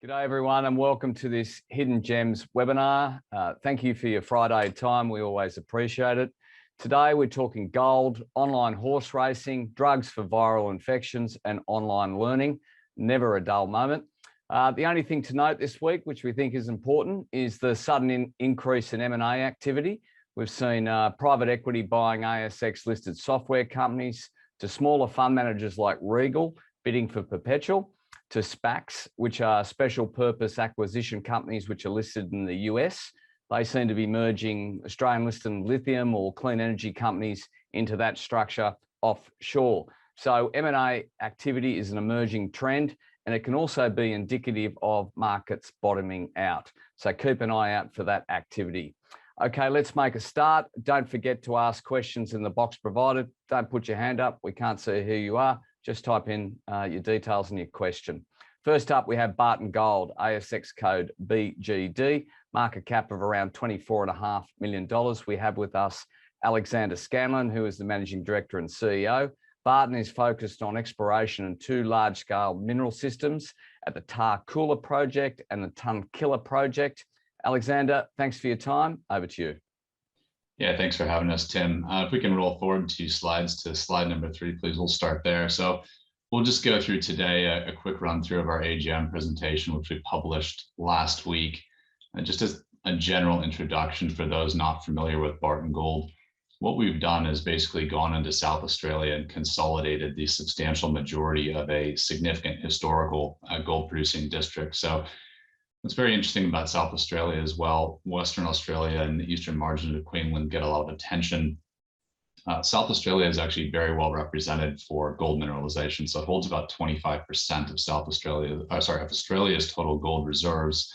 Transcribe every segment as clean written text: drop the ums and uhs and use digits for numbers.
G'day everyone and welcome to this Hidden Gems webinar. Thank you for your Friday time. We always appreciate it. Today we're talking gold, online horse racing, drugs for viral infections and online learning. Never a dull moment. The only thing to note this week, which we think is important, is the sudden increase in M&A activity. We've seen private equity buying ASX listed software companies, to smaller fund managers like Regal bidding for Perpetual, to SPACs, which are special purpose acquisition companies which are listed in the US. They seem to be merging Australian listed lithium or clean energy companies into that structure offshore. So M&A activity is an emerging trend, and it can also be indicative of markets bottoming out. So keep an eye out for that activity. Okay, let's make a start. Don't forget to ask questions in the box provided. Don't put your hand up. We can't see who you are. Just type in your details and your question. First up, we have Barton Gold, ASX code BGD, market cap of around $24.5 million. We have with us Alexander Scanlon, who is the Managing Director and CEO. Barton is focused on exploration in two large-scale mineral systems at the Tarcoola project and the Tunkilla project. Alexander, thanks for your time. Over to you. Yeah, thanks for having us, Tim. If we can roll forward 2 slides to slide number 3, please. We'll start there. So we'll just go through today a quick run through of our AGM presentation, which we published last week. And just as a general introduction for those not familiar with Barton Gold, what we've done is basically gone into South Australia and consolidated the substantial majority of a significant historical gold producing district. So what's very interesting about South Australia as well, Western Australia and the eastern margin of Queensland get a lot of attention. South Australia is actually very well represented for gold mineralization. So it holds about 25% of Australia's total gold reserves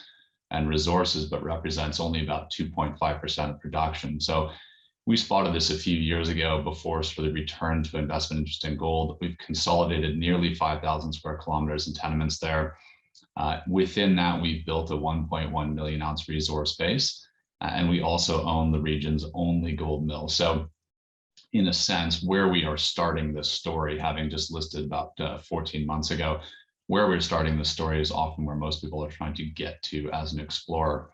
and resources, but represents only about 2.5% of production. So we spotted this a few years ago before sort of the return to investment interest in gold. We've consolidated nearly 5,000 square kilometers in tenements there. Within that, we've built a 1.1 million ounce resource base, and we also own the region's only gold mill. So in a sense, where we are starting this story, having just listed about 14 months ago, where we're starting the story is often where most people are trying to get to as an explorer.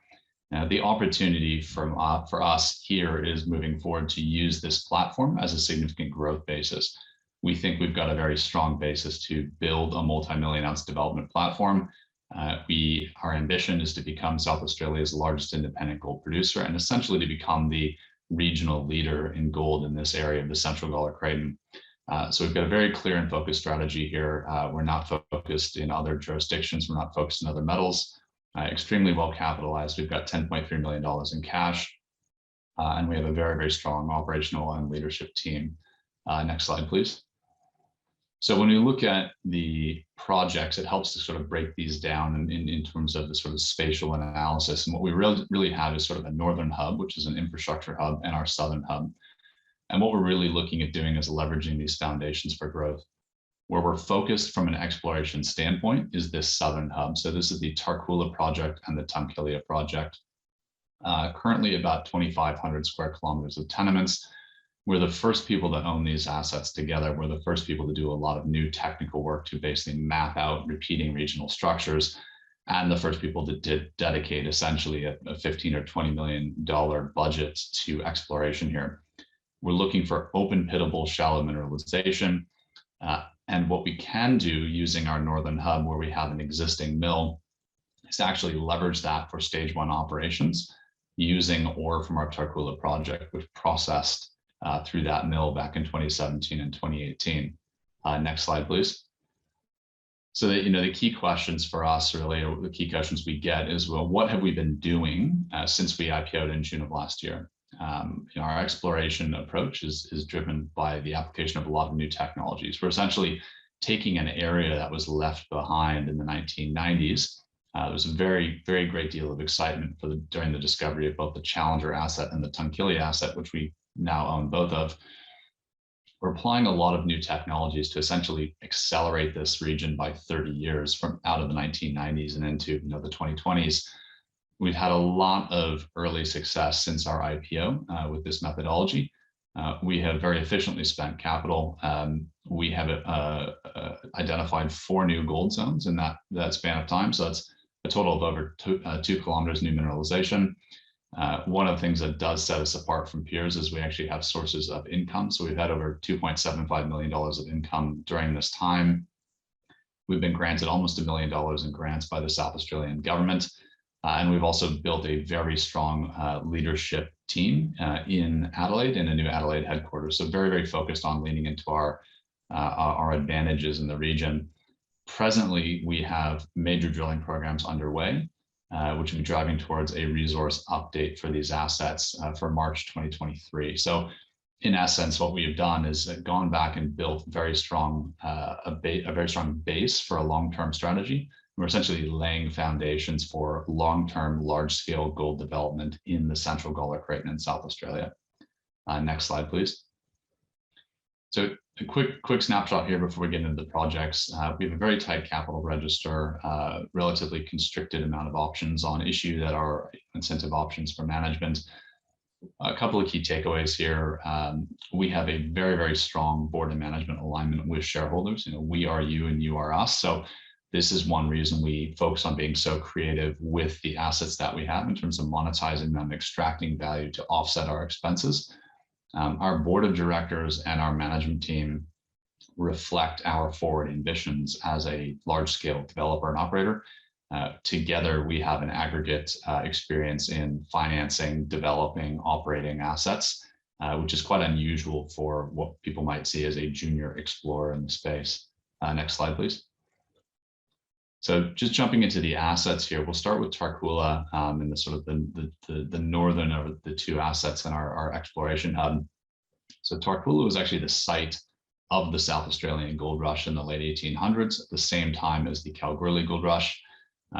The opportunity for us here is moving forward to use this platform as a significant growth basis. We think we've got a very strong basis to build a multi-million ounce development platform. Our ambition is to become South Australia's largest independent gold producer and essentially to become the regional leader in gold in this area of the Central Gawler Craton. So we've got a very clear and focused strategy here. We're not focused in other jurisdictions. We're not focused in other metals. Extremely well capitalized. We've got $10.3 million in cash, and we have a very, very strong operational and leadership team. Next slide, please. So when we look at the projects, it helps to sort of break these down in terms of the sort of spatial analysis. And what we really have is sort of a northern hub, which is an infrastructure hub, and our southern hub. And what we're really looking at doing is leveraging these foundations for growth. Where we're focused from an exploration standpoint is this southern hub. So this is the Tarcoola project and the Tunkilla project. Currently about 2,500 square kilometers of tenements. We're the first people to own these assets together. We're the first people to do a lot of new technical work to basically map out repeating regional structures, and the first people to dedicate essentially a $15 or $20 million budget to exploration here. We're looking for open pittable shallow mineralization. And what we can do using our northern hub, where we have an existing mill, is actually leverage that for stage 1 operations using ore from our Tarcoola project, which processed through that mill back in 2017 and 2018. Next slide, please. So that, the key questions for us, really, or the key questions we get is, well, what have we been doing since we IPO'd in June of last year? Our exploration approach is driven by the application of a lot of new technologies. We're essentially taking an area that was left behind in the 1990s. There was a very, very great deal of excitement during the discovery of both the Challenger asset and the Tunkilla asset, which we now own both of. We're applying a lot of new technologies to essentially accelerate this region by 30 years from out of the 1990s and into the 2020s. We've had a lot of early success since our IPO with this methodology. We have very efficiently spent capital. We have identified 4 new gold zones in that span of time. So that's a total of over 2 kilometers new mineralization. One of the things that does set us apart from peers is we actually have sources of income. So we've had over $2.75 million of income during this time. We've been granted almost $1 million in grants by the South Australian government. And we've also built a very strong leadership team in Adelaide, in a new Adelaide headquarters. So very, very focused on leaning into our advantages in the region. Presently, we have major drilling programs underway, which will be driving towards a resource update for these assets for March 2023. So in essence, what we have done is gone back and built a very strong base for a long-term strategy. We're essentially laying foundations for long-term, large-scale gold development in the Central Gawler Craton in South Australia. Next slide, please. So a quick snapshot here before we get into the projects. We have a very tight capital register, relatively constricted amount of options on issue that are incentive options for management. A couple of key takeaways here. We have a very, very strong board and management alignment with shareholders. We are you and you are us. So this is one reason we focus on being so creative with the assets that we have in terms of monetizing them, extracting value to offset our expenses. Our board of directors and our management team reflect our forward ambitions as a large-scale developer and operator. Together, we have an aggregate experience in financing, developing, operating assets, which is quite unusual for what people might see as a junior explorer in the space. Next slide, please. So just jumping into the assets here, we'll start with Tarcoola and the sort of the northern of the two assets in our exploration hub. So Tarcoola was actually the site of the South Australian gold rush in the late 1800s, at the same time as the Kalgoorlie gold rush.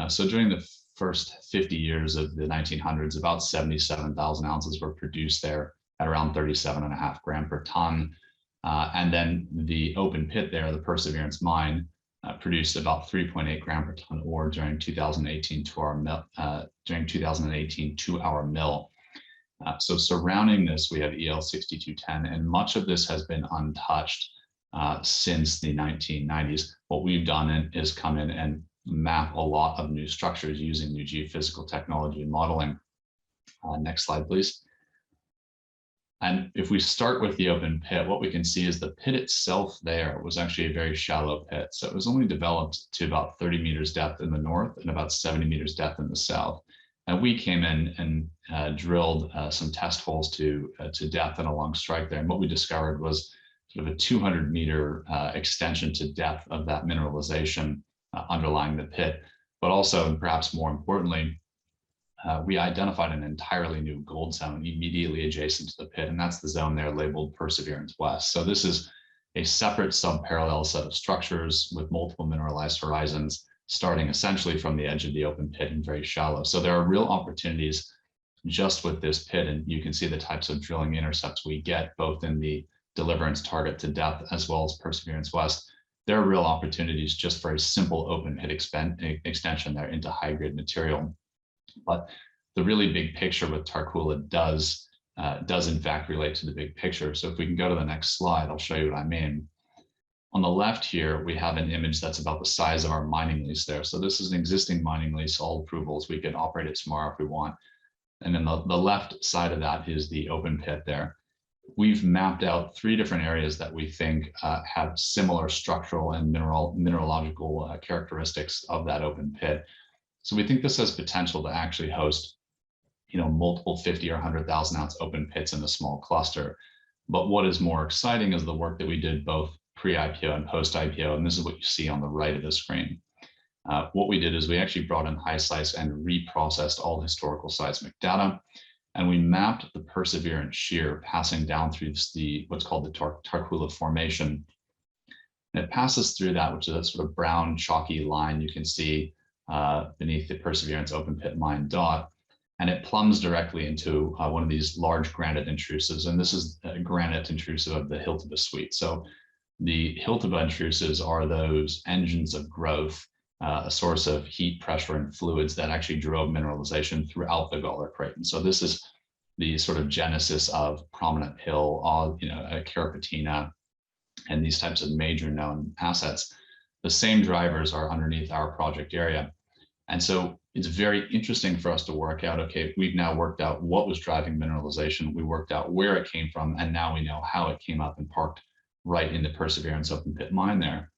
So during the first 50 years of the 1900s, about 77,000 ounces were produced there at around 37.5 grams per ton. And then the open pit there, the Perseverance mine, produced about 3.8 grams per ton ore during 2018 to our mill. So surrounding this, we have EL 6210, and much of this has been untouched since the 1990s. What we've done is come in and map a lot of new structures using new geophysical technology and modeling. Next slide, please. And if we start with the open pit, what we can see is the pit itself there was actually a very shallow pit. So it was only developed to about 30 meters depth in the north and about 70 meters depth in the south. And we came in and drilled some test holes to depth and along strike there. And what we discovered was sort of a 200-meter extension to depth of that mineralization underlying the pit. But also, and perhaps more importantly, we identified an entirely new gold zone immediately adjacent to the pit, and that's the zone there labeled Perseverance West. So this is a separate sub-parallel set of structures with multiple mineralized horizons, starting essentially from the edge of the open pit and very shallow. So there are real opportunities just with this pit, and you can see the types of drilling intercepts we get both in the Deliverance target to depth as well as Perseverance West. There are real opportunities just for a simple open pit extension there into high-grade material. But the really big picture with Tarcoola does in fact relate to the big picture. So if we can go to the next slide, I'll show you what I mean. On the left here, we have an image that's about the size of our mining lease there. So this is an existing mining lease, all approvals. We can operate it tomorrow if we want. And then the left side of that is the open pit there. We've mapped out 3 different areas that we think have similar structural and mineralogical characteristics of that open pit. So we think this has potential to actually host, multiple 50 or 100,000 ounce open pits in a small cluster. But what is more exciting is the work that we did both pre-IPO and post-IPO, and this is what you see on the right of the screen. What we did is we actually brought in HiSeis and reprocessed all historical seismic data, and we mapped the Perseverance shear passing down through what's called the Tarcoola Formation. And it passes through that, which is that sort of brown chalky line you can see beneath the Perseverance open pit mine dot, and it plumbs directly into one of these large granite intrusives, and this is a granite intrusive of the Hiltaba Suite. So the Hiltaba intrusives are those engines of growth, a source of heat, pressure, and fluids that actually drove mineralization throughout the Gawler Craton. So this is the sort of genesis of Prominent Hill, Carapatina, and these types of major known assets. The same drivers are underneath our project area. And so it's very interesting for us to work out, okay, we've now worked out what was driving mineralization. We worked out where it came from, and now we know how it came up and parked right in the Perseverance open pit mine there.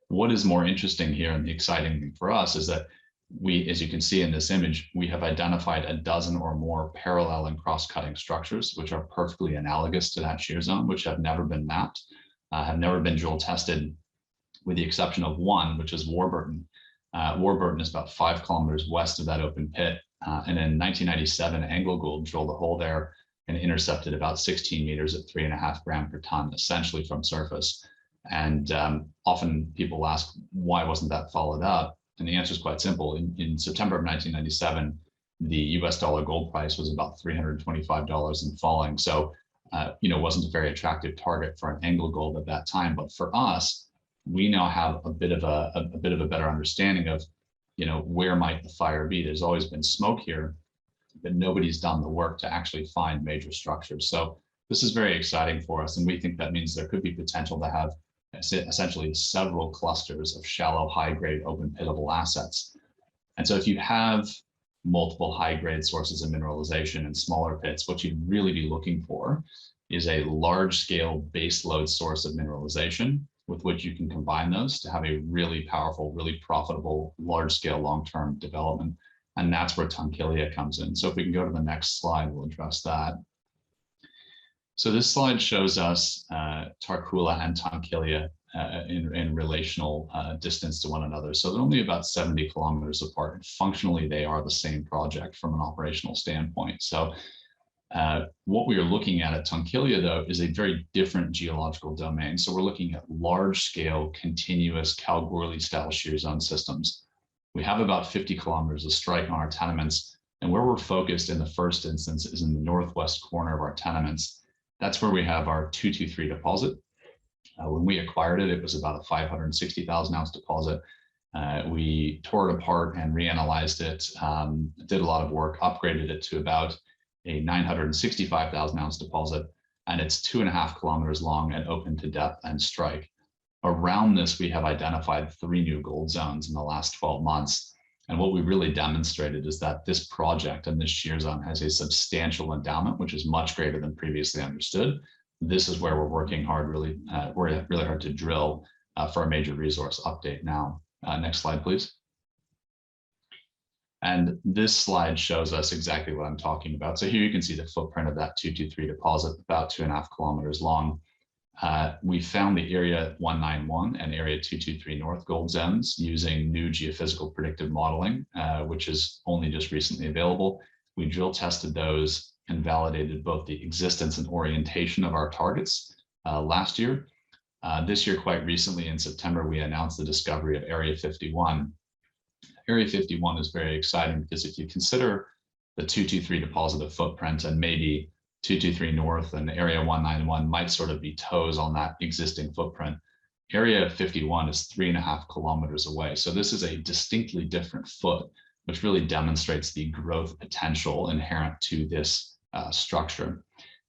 What is more interesting here and the exciting thing for us is that we, as you can see in this image, we have identified a dozen or more parallel and cross-cutting structures, which are perfectly analogous to that shear zone, which have never been mapped, have never been drill tested, with the exception of one, which is Warburton. Warburton is about 5 kilometers west of that open pit. And in 1997, AngloGold drilled a hole there and intercepted about 16 meters at 3.5 grams per ton, essentially from surface. And often people ask, why wasn't that followed up? And the answer is quite simple. In September of 1997, the US dollar gold price was about $325 and falling. So, wasn't a very attractive target for an AngloGold at that time. But for us, we now have a bit of a better understanding of, where might the fire be. There's always been smoke here, but nobody's done the work to actually find major structures. So this is very exciting for us. And we think that means there could be potential to have essentially several clusters of shallow, high-grade, open pitable assets. And so if you have multiple high-grade sources of mineralization in smaller pits, what you'd really be looking for is a large-scale base load source of mineralization with which you can combine those to have a really powerful, really profitable, large-scale, long-term development. And that's where Tunkillia comes in. So if we can go to the next slide, we'll address that. So this slide shows us Tarcoola and Tunkillia in relational distance to one another. So they're only about 70 kilometers apart. And functionally, they are the same project from an operational standpoint. So what we are looking at Tunkillia, though, is a very different geological domain. So we're looking at large-scale, continuous Kalgoorlie-style shear zone systems. We have about 50 kilometers of strike on our tenements, and where we're focused in the first instance is in the northwest corner of our tenements. That's where we have our 223 deposit. When we acquired it, it was about a 560,000 ounce deposit. We tore it apart and reanalyzed it, did a lot of work, upgraded it to about a 965,000 ounce deposit, and it's 2.5 kilometers long and open to depth and strike. Around this, we have identified 3 new gold zones in the last 12 months. And what we really demonstrated is that this project and this shear zone has a substantial endowment, which is much greater than previously understood. This is where we're working hard, really hard to drill for a major resource update now. Next slide, please. And this slide shows us exactly what I'm talking about. So here you can see the footprint of that 223 deposit, about 2.5 kilometers long. We found the area 191 and area 223 north gold zones using new geophysical predictive modeling, which is only just recently available. We drill tested those and validated both the existence and orientation of our targets last year. This year, quite recently in September, we announced the discovery of area 51. Area 51 is very exciting because if you consider the 223 deposit of footprint and maybe 223 north and area 191 might sort of be toes on that existing footprint, area 51 is 3.5 kilometers away. So this is a distinctly different foot, which really demonstrates the growth potential inherent to this structure.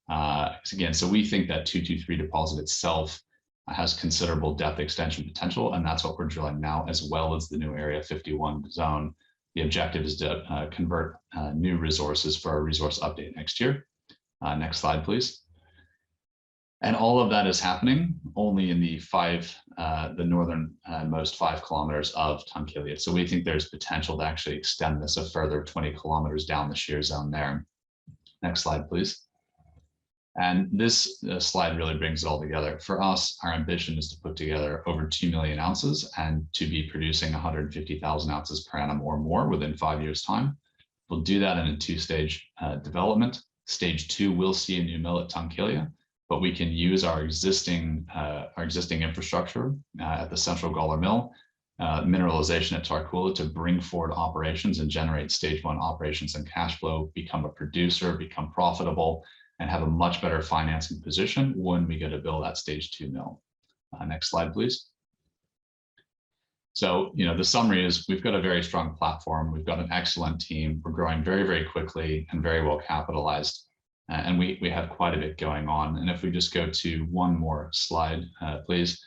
Again, so we think that 223 deposit itself has considerable depth extension potential, and that's what we're drilling now, as well as the new area 51 zone. The objective is to convert new resources for a resource update next year. Next slide, please. And all of that is happening only in the northernmost 5 kilometers of Tunkillia. So we think there's potential to actually extend this a further 20 kilometers down the shear zone there. Next slide, please. And this slide really brings it all together. For us, our ambition is to put together over 2 million ounces and to be producing 150,000 ounces per annum or more within 5 years' time. We'll do that in a 2-stage development. Stage 2 will see a new mill at Tunkillia, but we can use our existing infrastructure at the Central Gawler Mill, mineralization at Tarcoola to bring forward operations and generate stage 1 operations and cash flow, become a producer, become profitable, and have a much better financing position when we go to build that stage 2 mill. Next slide, please. So, the summary is we've got a very strong platform. We've got an excellent team. We're growing very, very quickly and very well capitalized. And we have quite a bit going on. And if we just go to one more slide, please.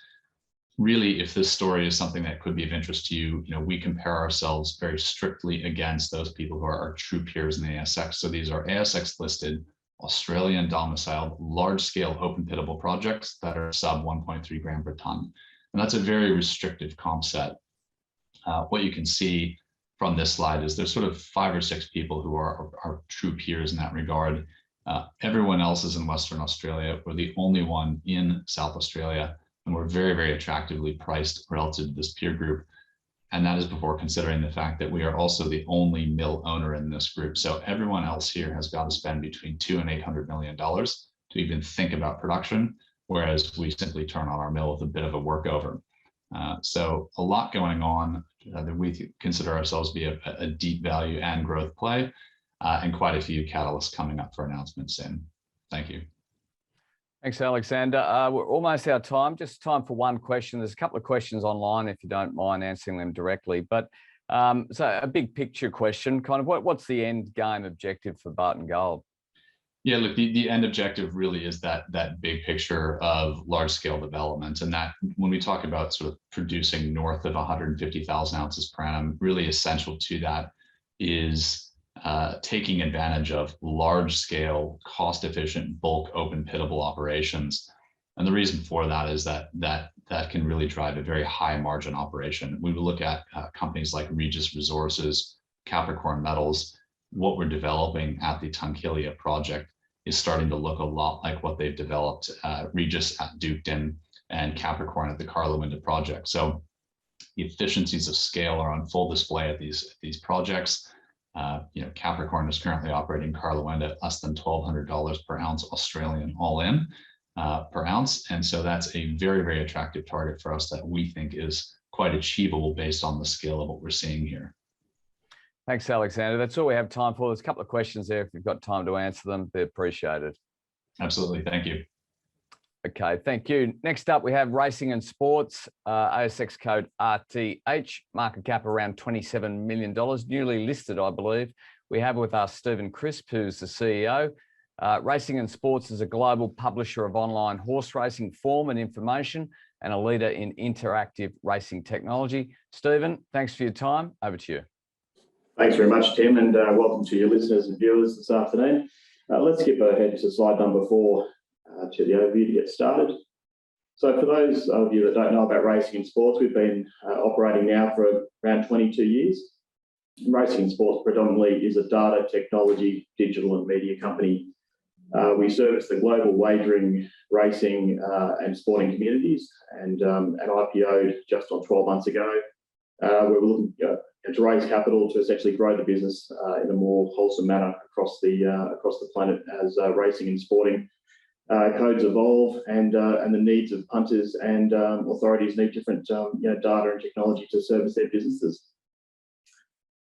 really, if this story is something that could be of interest to you, we compare ourselves very strictly against those people who are our true peers in the ASX. So these are ASX listed, Australian domiciled, large scale open pitable projects that are sub 1.3 gram per ton. And that's a very restrictive comp set. What you can see from this slide is there's sort of 5 or 6 people who are our true peers in that regard. Everyone else is in Western Australia. We're the only one in South Australia, and we're very, very attractively priced relative to this peer group. And that is before considering the fact that we are also the only mill owner in this group. So everyone else here has got to spend between $200 and $800 million to even think about production, whereas we simply turn on our mill with a bit of a workover. So a lot going on that we consider ourselves to be a deep value and growth play, and quite a few catalysts coming up for announcements soon. Thank you. Thanks, Alexander. We're almost out of time. Just time for one question. There's a couple of questions online, if you don't mind answering them directly. But so a big picture question, kind of what's the end game objective for Barton Gold? Yeah, look, the end objective really is that big picture of large scale development. And that when we talk about sort of producing north of 150,000 ounces per annum, really essential to that is taking advantage of large scale, cost efficient, bulk open pitable operations. And the reason for that is that can really drive a very high margin operation. We will look at companies like Regis Resources, Capricorn Metals. What we're developing at the Tunkillia project is starting to look a lot like what they've developed, Regis at Duketon and Capricorn at the Karlawinda project. So the efficiencies of scale are on full display at these projects. Capricorn is currently operating Karlawinda at less than $1,200 per ounce Australian all in per ounce. And so that's a very, very attractive target for us that we think is quite achievable based on the scale of what we're seeing here. Thanks, Alexander. That's all we have time for. There's a couple of questions there. If you've got time to answer them, they're appreciated. Absolutely. Thank you. Okay, thank you. Next up, we have Racing and Sports, ASX code RTH, market cap around $27 million, newly listed, I believe. We have with us Stephen Crisp, who's the CEO. Racing and Sports is a global publisher of online horse racing form and information and a leader in interactive racing technology. Stephen, thanks for your time. Over to you. Thanks very much, Tim, and welcome to your listeners and viewers this afternoon. Let's skip ahead to slide number 4 to the overview to get started. So for those of you that don't know about Racing and Sports, we've been operating now for around 22 years. Racing and Sports predominantly is a data, technology, digital and media company. We service the global wagering, racing and sporting communities, and IPO'd just on 12 months ago. We were looking to raise capital to essentially grow the business in a more wholesome manner across the planet as racing and sporting codes evolve and the needs of punters and authorities need different data and technology to service their businesses.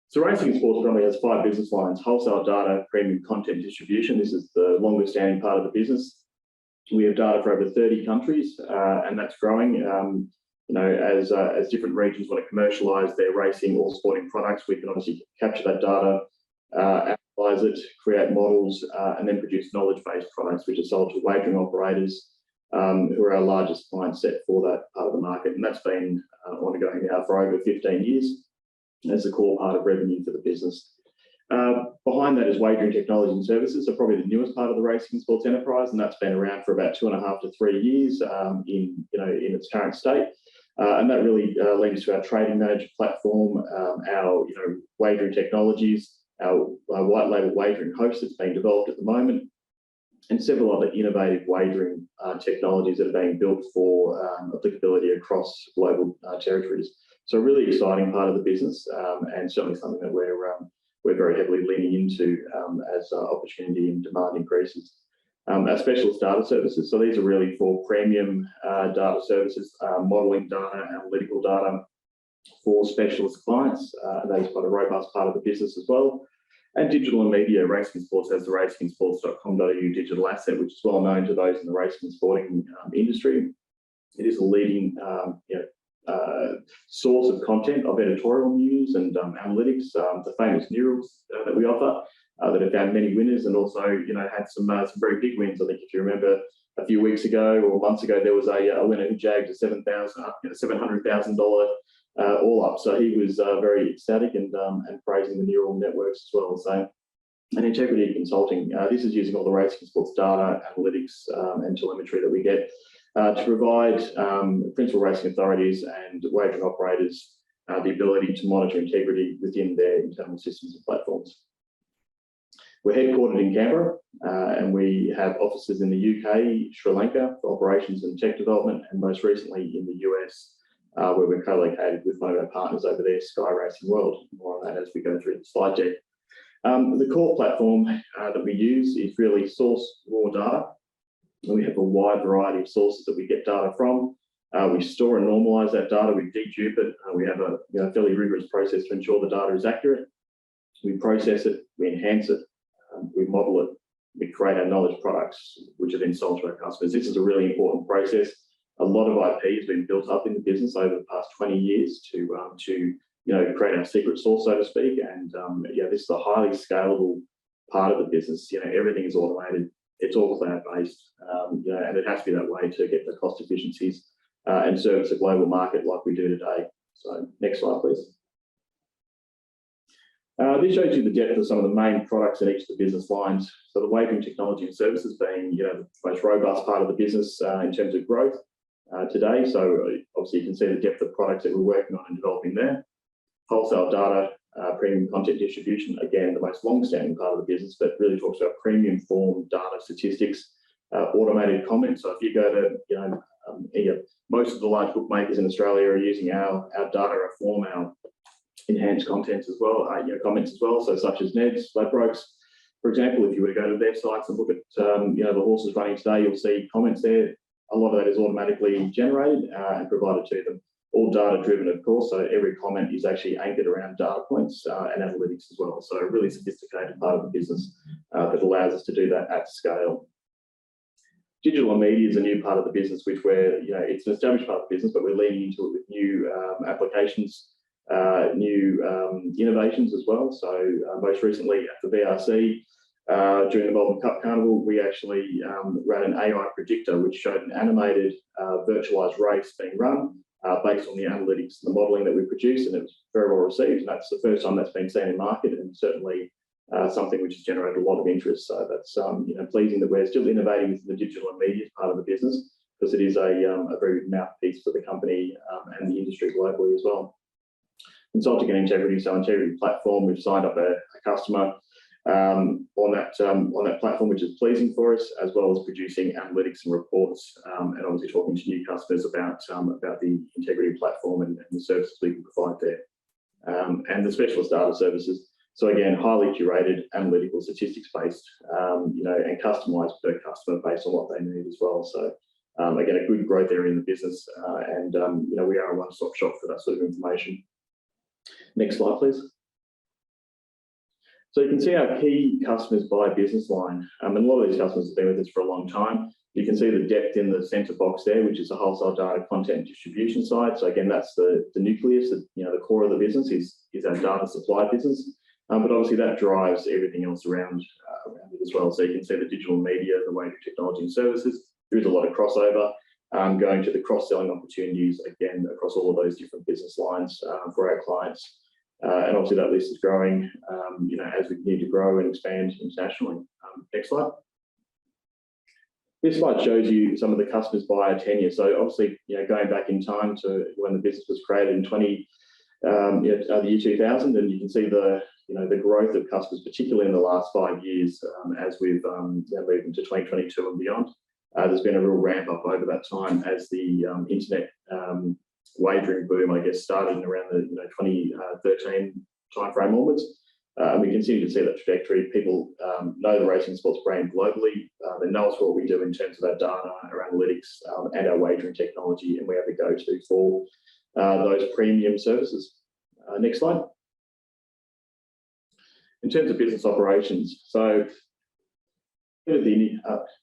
So Racing and Sports currently has 5 business lines: wholesale data, premium content distribution. This is the longest standing part of the business. We have data for over 30 countries, and that's growing. As different regions want to commercialize their racing or sporting products, we can obviously capture that data, analyze it, create models, and then produce knowledge-based products which are sold to wagering operators, who are our largest client set for that part of the market. And that's been ongoing now for over 15 years as a core part of revenue for the business. Behind that is wagering technology and services, so probably the newest part of the Racing and Sports enterprise, and that's been around for about 2.5 to 3 years in its current state. And that really leads to our trading manager platform, our wagering technologies, our white label wagering host that's being developed at the moment, and several other innovative wagering technologies that are being built for applicability across global territories. So a really exciting part of the business, and certainly something that we're very heavily leaning into as opportunity and demand increases. Our specialist data services, so these are really for premium data services, modelling data, analytical data for specialist clients. That is quite a robust part of the business as well. And digital and media, Racing and Sports has the racingandsports.com.au digital asset, which is well known to those in the racing and sporting industry. It is a leading source of content of editorial news and analytics, the famous murals that we offer that have found many winners and also had some very big wins. I think if you remember a few weeks ago or months ago, there was a winner who jagged a $700,000 all up. So he was very ecstatic and praising the neural networks as well. So, and Integrity Consulting, this is using all the racing and sports data, analytics, and telemetry that we get to provide principal racing authorities and wagering operators the ability to monitor integrity within their internal systems and platforms. We're headquartered in Canberra, and we have offices in the UK, Sri Lanka for operations and tech development, and most recently in the US, where we're co-located with one of our partners over there, Sky Racing World. More on that as we go through the slide deck. The core platform that we use is really source raw data. And we have a wide variety of sources that we get data from. We store and normalize that data, we dedupe it. We have a fairly rigorous process to ensure the data is accurate. We process it, we enhance it, we model it, we create our knowledge products, which are then sold to our customers. This is a really important process. A lot of IP has been built up in the business over the past 20 years to create our secret sauce, so to speak. And this is a highly scalable part of the business. Everything is automated. It's all cloud-based, and it has to be that way to get the cost efficiencies and service a global market like we do today. So next slide, please. This shows you the depth of some of the main products in each of the business lines. So the wagering technology and services being the most robust part of the business in terms of growth today. So obviously you can see the depth of products that we're working on and developing there. Wholesale data, premium content distribution, again, the most long-standing part of the business, but really talks about premium form data statistics, automated comments. So if you go to, most of the large bookmakers in Australia are using our data to form our enhanced contents as well, comments as well. So such as Ned's, Ladbrokes, for example, if you were to go to their sites and look at, the horses running today, you'll see comments there. A lot of that is automatically generated and provided to them. All data driven, of course, so every comment is actually anchored around data points and analytics as well. So a really sophisticated part of the business that allows us to do that at scale. Digital and media is a new part of the business, which it's an established part of the business, but we're leaning into it with new applications, new innovations as well. So most recently at the VRC, during the Melbourne Cup Carnival, we actually ran an AI predictor, which showed an animated virtualized race being run based on the analytics and the modelling that we produced, and it was very well received. And that's the first time that's been seen in market, and certainly something which has generated a lot of interest. So that's pleasing that we're still innovating within the digital and media part of the business, because it is a very good mouthpiece for the company and the industry globally as well. Consulting and integrity. So integrity platform, we've signed up a customer on that platform, which is pleasing for us, as well as producing analytics and reports, and obviously talking to new customers about the integrity platform and the services we can provide there, and the specialist data services. So again, highly curated, analytical, statistics based, and customized per customer based on what they need as well. So again, a good growth area in the business, and we are a one-stop shop for that sort of information. Next slide, please. So you can see our key customers by business line, and a lot of these customers have been with us for a long time. You can see the depth in the centre box there, which is the wholesale data content distribution side. So again, that's the nucleus, the core of the business is our data supply business. But obviously that drives everything else around it as well. So you can see the digital media, the wagering technology and services. There is a lot of crossover, going to the cross-selling opportunities, again, across all of those different business lines for our clients. And obviously that list is growing, as we continue to grow and expand internationally. Next slide. This slide shows you some of the customers by our tenure. So obviously, going back in time to when the business was created in the year 2000, and you can see the growth of customers, particularly in the last 5 years, as we've moved into 2022 and beyond. There's been a real ramp up over that time as the internet wagering boom, I guess, started in around the 2013 timeframe onwards. And we continue to see that trajectory. People know the racing sports brand globally. They know us for what we do in terms of our data, our analytics, and our wagering technology, and we have a go-to for those premium services. Next slide. In terms of business operations, so the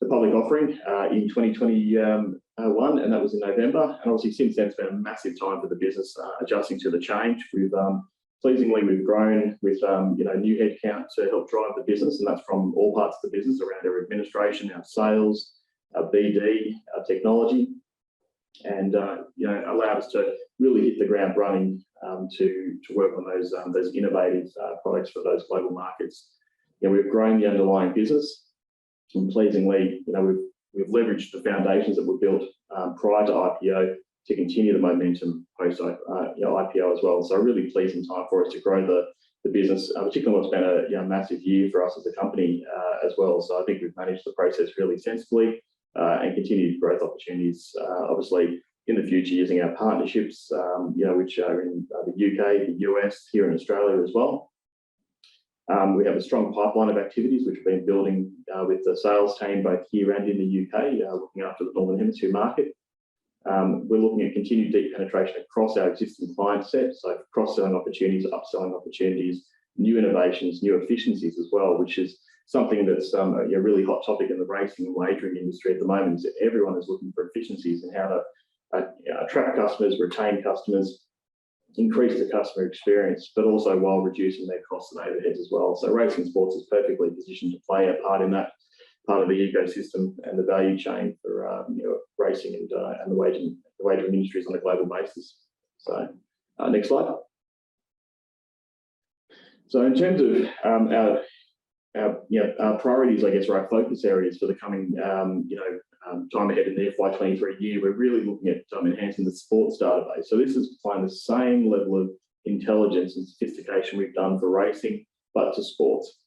public offering in 2021, and that was in November. And obviously since then, it's been a massive time for the business adjusting to the change. Pleasingly, we've grown with new headcount to help drive the business, and that's from all parts of the business, around our administration, our sales, BD technology, and allowed us to really hit the ground running to work on those innovative products for those global markets. We've grown the underlying business, and pleasingly, we've leveraged the foundations that were built prior to IPO to continue the momentum post IPO as well. So a really pleasing time for us to grow the business, particularly what's been a massive year for us as a company as well. So I think we've managed the process really sensibly and continued growth opportunities, obviously in the future using our partnerships, which are in the UK, the US, here in Australia as well. We have a strong pipeline of activities which we've been building with the sales team both here and in the UK, looking after the Northern Hemisphere market. We're looking at continued deep penetration across our existing client set, so cross-selling opportunities, upselling opportunities, new innovations, new efficiencies as well, which is something that's a really hot topic in the racing and wagering industry at the moment. Is that everyone is looking for efficiencies and how to attract customers, retain customers, increase the customer experience, but also while reducing their costs and overheads as well. So racing sports is perfectly positioned to play a part in that part of the ecosystem and the value chain for racing and the wagering industries on a global basis. So next slide. So in terms of our priorities, I guess, or our focus areas for the coming time ahead in the FY23 year, we're really looking at enhancing the sports database. So this is applying the same level of intelligence and sophistication we've done for racing, but to sports.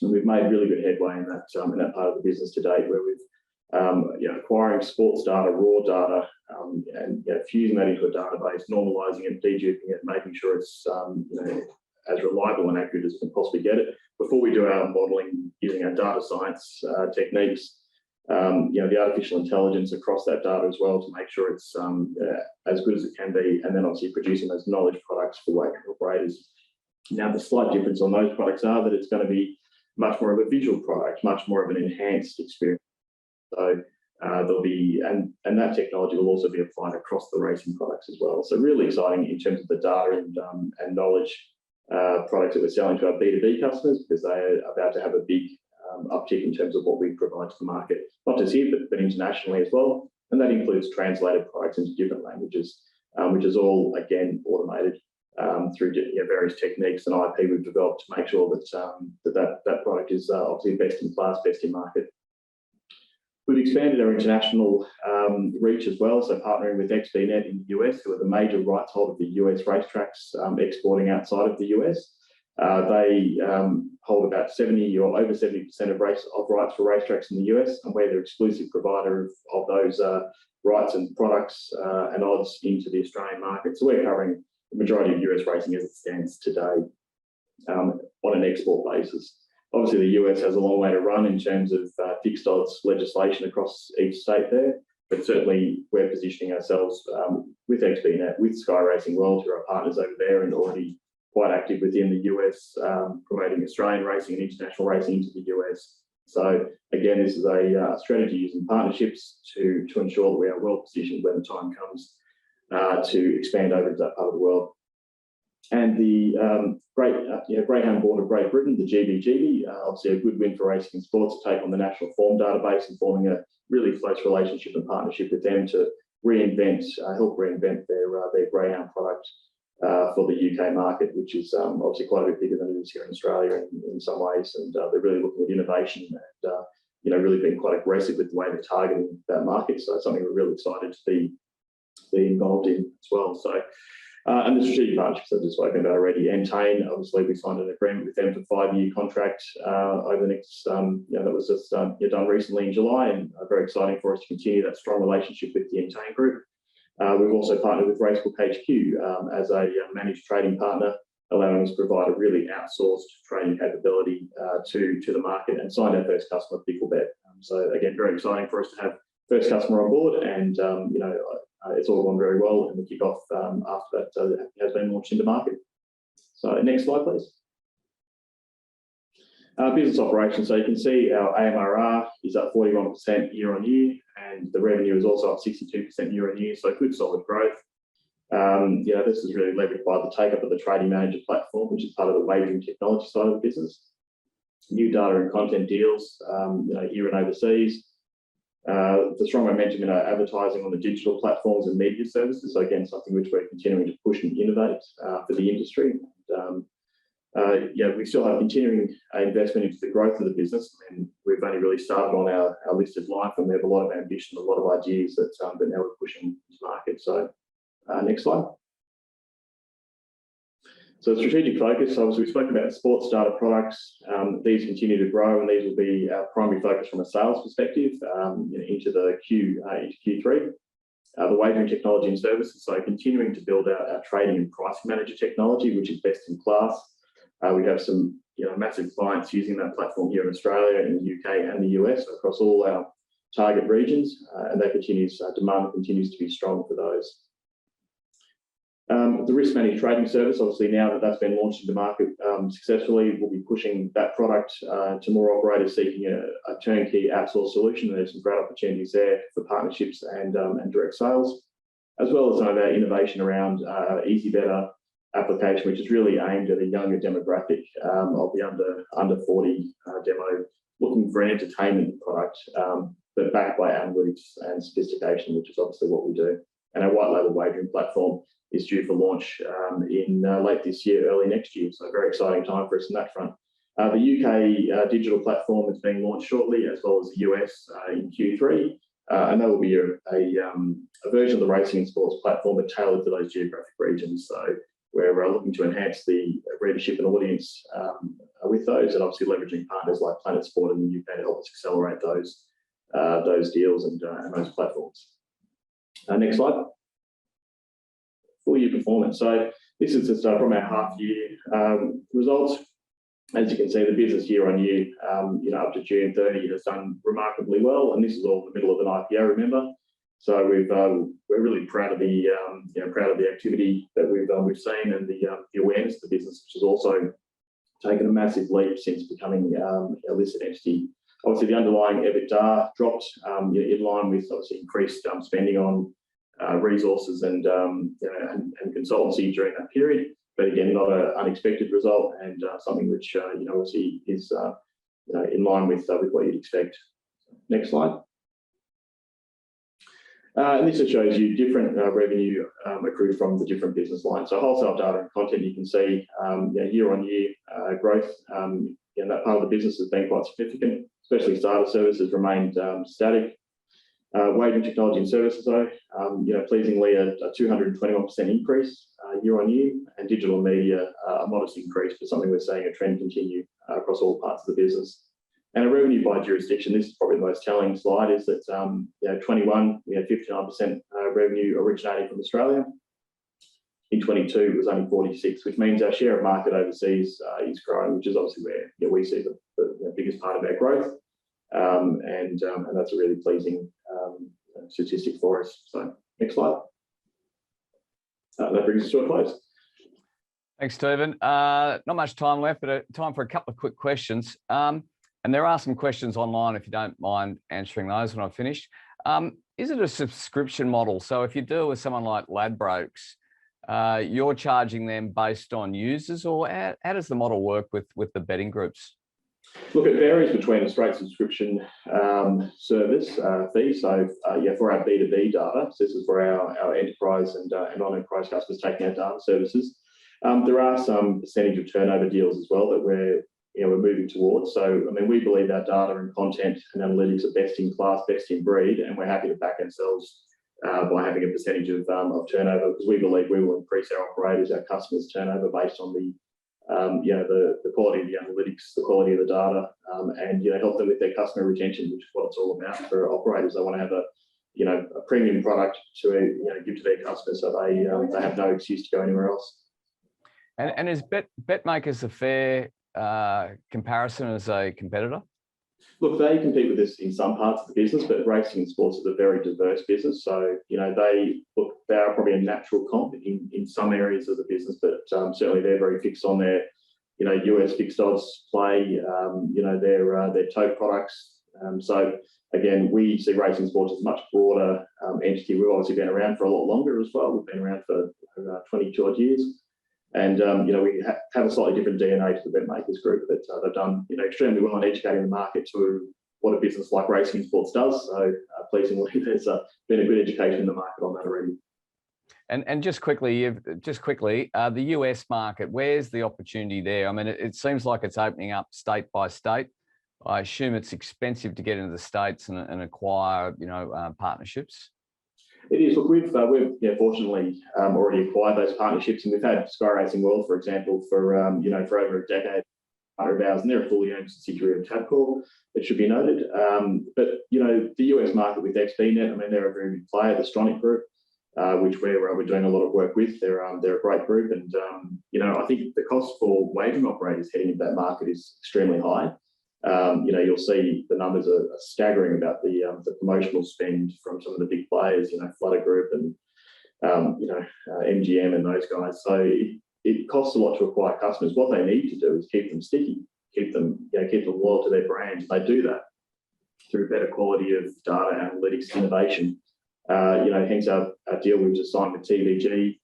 And we've made really good headway in that part of the business to date, where we've acquiring sports data, raw data, and fusing that into a database, normalizing it, deduping it, making sure it's as reliable and accurate as we can possibly get it. Before we do our modelling using our data science techniques, the artificial intelligence across that data as well to make sure it's as good as it can be, and then obviously producing those knowledge products for wagering operators. Now, the slight difference on those products are that it's going to be much more of a visual product, much more of an enhanced experience. So there'll be, and that technology will also be applied across the racing products as well. So really exciting in terms of the data and knowledge products that we're selling to our B2B customers, because they are about to have a big uptick in terms of what we provide to the market, not just here, but internationally as well. And that includes translated products into different languages, which is all, again, automated through various techniques and IP we've developed to make sure that that product is obviously best in class, best in market. We've expanded our international reach as well, so partnering with XBNet in the US, who are the major rights holder of the US racetracks exporting outside of the US. They hold about 70 or over 70% of rights for racetracks in the US, and we're the exclusive provider of those rights and products and odds into the Australian market. So we're covering the majority of US racing as it stands today on an export basis. Obviously, the US has a long way to run in terms of fixed odds legislation across each state there, but certainly we're positioning ourselves with XBNet, with Sky Racing World, who are our partners over there and already quite active within the US, promoting Australian racing and international racing into the US. So again, this is a strategy using partnerships to ensure that we are well positioned when the time comes to expand over to that part of the world. And the Greyhound Board of Great Britain, the GBGB, obviously a good win for racing and sports to take on the National Form database and forming a really close relationship and partnership with them to help reinvent their Greyhound product for the UK market, which is obviously quite a bit bigger than it is here in Australia in some ways. And they're really looking at innovation and really being quite aggressive with the way they're targeting that market. So it's something we're really excited to be involved in as well. So. And the strategic partnerships I've just spoken about already. Entain, obviously, we signed an agreement with them for a 5-year contract over the next, that was just done recently in July, and very exciting for us to continue that strong relationship with the Entain group. We've also partnered with Racebook HQ as a managed trading partner, allowing us to provide a really outsourced trading capability to the market, and signed our first customer, Picklebet. So again, very exciting for us to have first customer on board, and it's all gone very well, and the kick-off after that has been launched into market. So next slide, please. Business operations. So you can see our AMRR is up 41% year on year, and the revenue is also up 62% year on year. So good, solid growth. This is really leveraged by the take-up of the Trading Manager platform, which is part of the wagering technology side of the business. New data and content deals, here and overseas. the strong momentum in our advertising on the digital platforms and media services. So again, something which we're continuing to push and innovate for the industry. We still have continuing investment into the growth of the business, and we've only really started on our listed life, and we have a lot of ambition, a lot of ideas that now we're pushing to market. So next slide. So strategic focus, obviously we spoke about sports data products. These continue to grow, and these will be our primary focus from a sales perspective into Q3. The wagering technology and services, so continuing to build out our trading and pricing manager technology, which is best in class. We have some massive clients using that platform here in Australia, in the UK and the US, across all our target regions, and that demand continues to be strong for those. The risk managed trading service, obviously now that that's been launched into market successfully, we'll be pushing that product to more operators seeking a turnkey outsourced solution. There's some great opportunities there for partnerships and direct sales, as well as some of our innovation around Easy Better application, which is really aimed at a younger demographic of the under 40 demo, looking for an entertainment product, but backed by analytics and sophistication, which is obviously what we do. And our white label wagering platform is due for launch in late this year, early next year. So a very exciting time for us on that front. The UK digital platform is being launched shortly, as well as the US in Q3. And that will be a version of the racing and sports platform, but tailored to those geographic regions. So we're looking to enhance the readership and audience with those, and obviously leveraging partners like Planet Sport in the UK to help us accelerate those deals and those platforms. Next slide. Full year performance. So this is just from our half year results. As you can see, the business year on year, up to June 30 has done remarkably well, and this is all in the middle of an IPO, remember. So we're really proud of the activity that we've seen, and the awareness of the business, which has also taken a massive leap since becoming a listed entity. Obviously, the underlying EBITDA dropped in line with obviously increased spending on resources and consultancy during that period. But again, not an unexpected result, and something which obviously is in line with what you'd expect. Next slide. And this just shows you different revenue accrued from the different business lines. So wholesale data and content, you can see year on year growth in that part of the business has been quite significant, especially data services remained static. Wagering technology and services, though, pleasingly a 221% increase year on year, and digital media a modest increase, but something we're seeing a trend continue across all parts of the business. And a revenue by jurisdiction, this is probably the most telling slide, is that 21, we had 59% revenue originating from Australia. In 22, it was only 46, which means our share of market overseas is growing, which is obviously where we see the biggest part of our growth. And that's a really pleasing statistic for us. So next slide. That brings us to a close. Thanks, Stephen. Not much time left, but time for a couple of quick questions. And there are some questions online, if you don't mind answering those when I've finished. Is it a subscription model? So if you deal with someone like Ladbrokes, you're charging them based on users, or how does the model work with the betting groups? Look, it varies between a straight subscription service fee. So for our B2B data, so this is for our enterprise and non-enterprise customers taking our data services. There are some percentage of turnover deals as well that we're moving towards. So, I mean, we believe our data and content and analytics are best in class, best in breed, and we're happy to back ourselves by having a percentage of turnover, because we believe we will increase our operators, our customers' turnover based on the quality of the analytics, the quality of the data, and help them with their customer retention, which is what it's all about for operators. They want to have a premium product to give to their customers, so they have no excuse to go anywhere else. And is BetMakers a fair comparison as a competitor? Look, they compete with us in some parts of the business, but racing and sports is a very diverse business. So, they are probably a natural comp in some areas of the business, but certainly they're very fixed on their, US fixed odds play, their tote products. So again, we see racing and sports as a much broader entity. We've obviously been around for a lot longer as well. We've been around for 22 odd years. And, we have a slightly different DNA to the BetMakers group, that they've done extremely well in educating the market to what a business like Racing Sports does. So pleasingly, there's been a good education in the market on that already. And just quickly, the US market, where's the opportunity there? I mean, it seems like it's opening up state by state. I assume it's expensive to get into the States and acquire, partnerships. It is. Look, we've fortunately already acquired those partnerships, and we've had Sky Racing World, for example, for for over a decade, partner of ours, and they're a fully owned subsidiary of Tabcorp. It should be noted. But the US market with XBNet, I mean, they're a very big player. The Stronic Group, which we're doing a lot of work with. They're a great group, and I think the cost for wagering operators heading into that market is extremely high. You'll see the numbers are staggering about the promotional spend from some of the big players, Flutter Group and MGM and those guys. So it costs a lot to acquire customers. What they need to do is keep them sticky, keep them loyal to their brand. They do that through better quality of data analytics, innovation. Hence our deal we just signed with TVG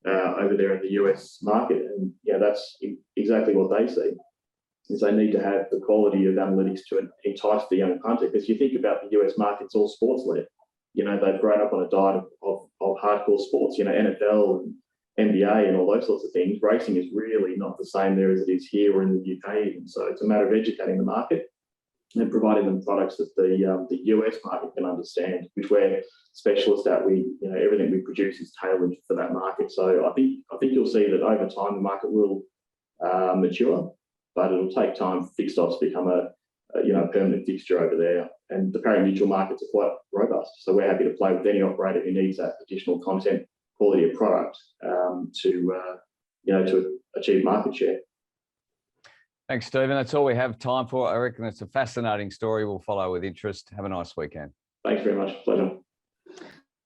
over there in the US market, and that's exactly what they see. Is they need to have the quality of analytics to entice the young punter. Because you think about the US market, it's all sports led. They've grown up on a diet of hardcore sports. NFL and NBA and all those sorts of things. Racing is really not the same there as it is here or in the UK even. So it's a matter of educating the market and providing them products that the US market can understand, which we're specialists at. Everything we produce is tailored for that market. So I think you'll see that over time the market will mature, but it'll take time for fixed odds to become a permanent fixture over there. And the pari-mutuel markets are quite robust, so we're happy to play with any operator who needs that additional content, quality of product to achieve market share. Thanks, Stephen. That's all we have time for. I reckon it's a fascinating story. We'll follow with interest. Have a nice weekend. Thanks very much. Pleasure.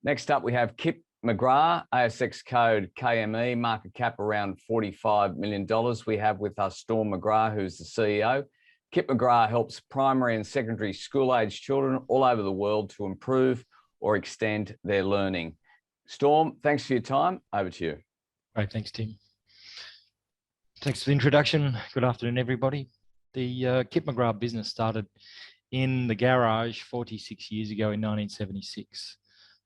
Next up, we have Kip McGrath, ASX code KME, market cap around $45 million. We have with us Storm McGrath, who's the CEO. Kip McGrath helps primary and secondary school-age children all over the world to improve or extend their learning. Storm, thanks for your time. Over to you. Great, thanks, Tim. Thanks for the introduction. Good afternoon, everybody. The Kip McGrath business started in the garage 46 years ago in 1976.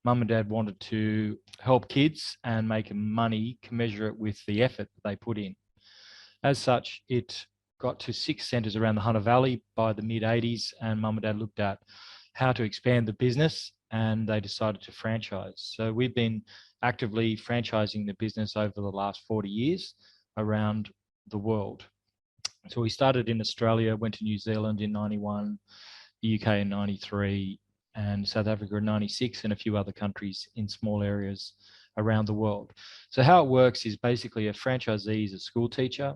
Mum and Dad wanted to help kids and make money commensurate with the effort that they put in. As such, it got to 6 centres around the Hunter Valley by the mid-80s, and Mum and Dad looked at how to expand the business, and they decided to franchise. So we've been actively franchising the business over the last 40 years around the world. So we started in Australia, went to New Zealand in 91, the UK in 93, and South Africa in 96, and a few other countries in small areas around the world. So how it works is basically a franchisee is a school teacher.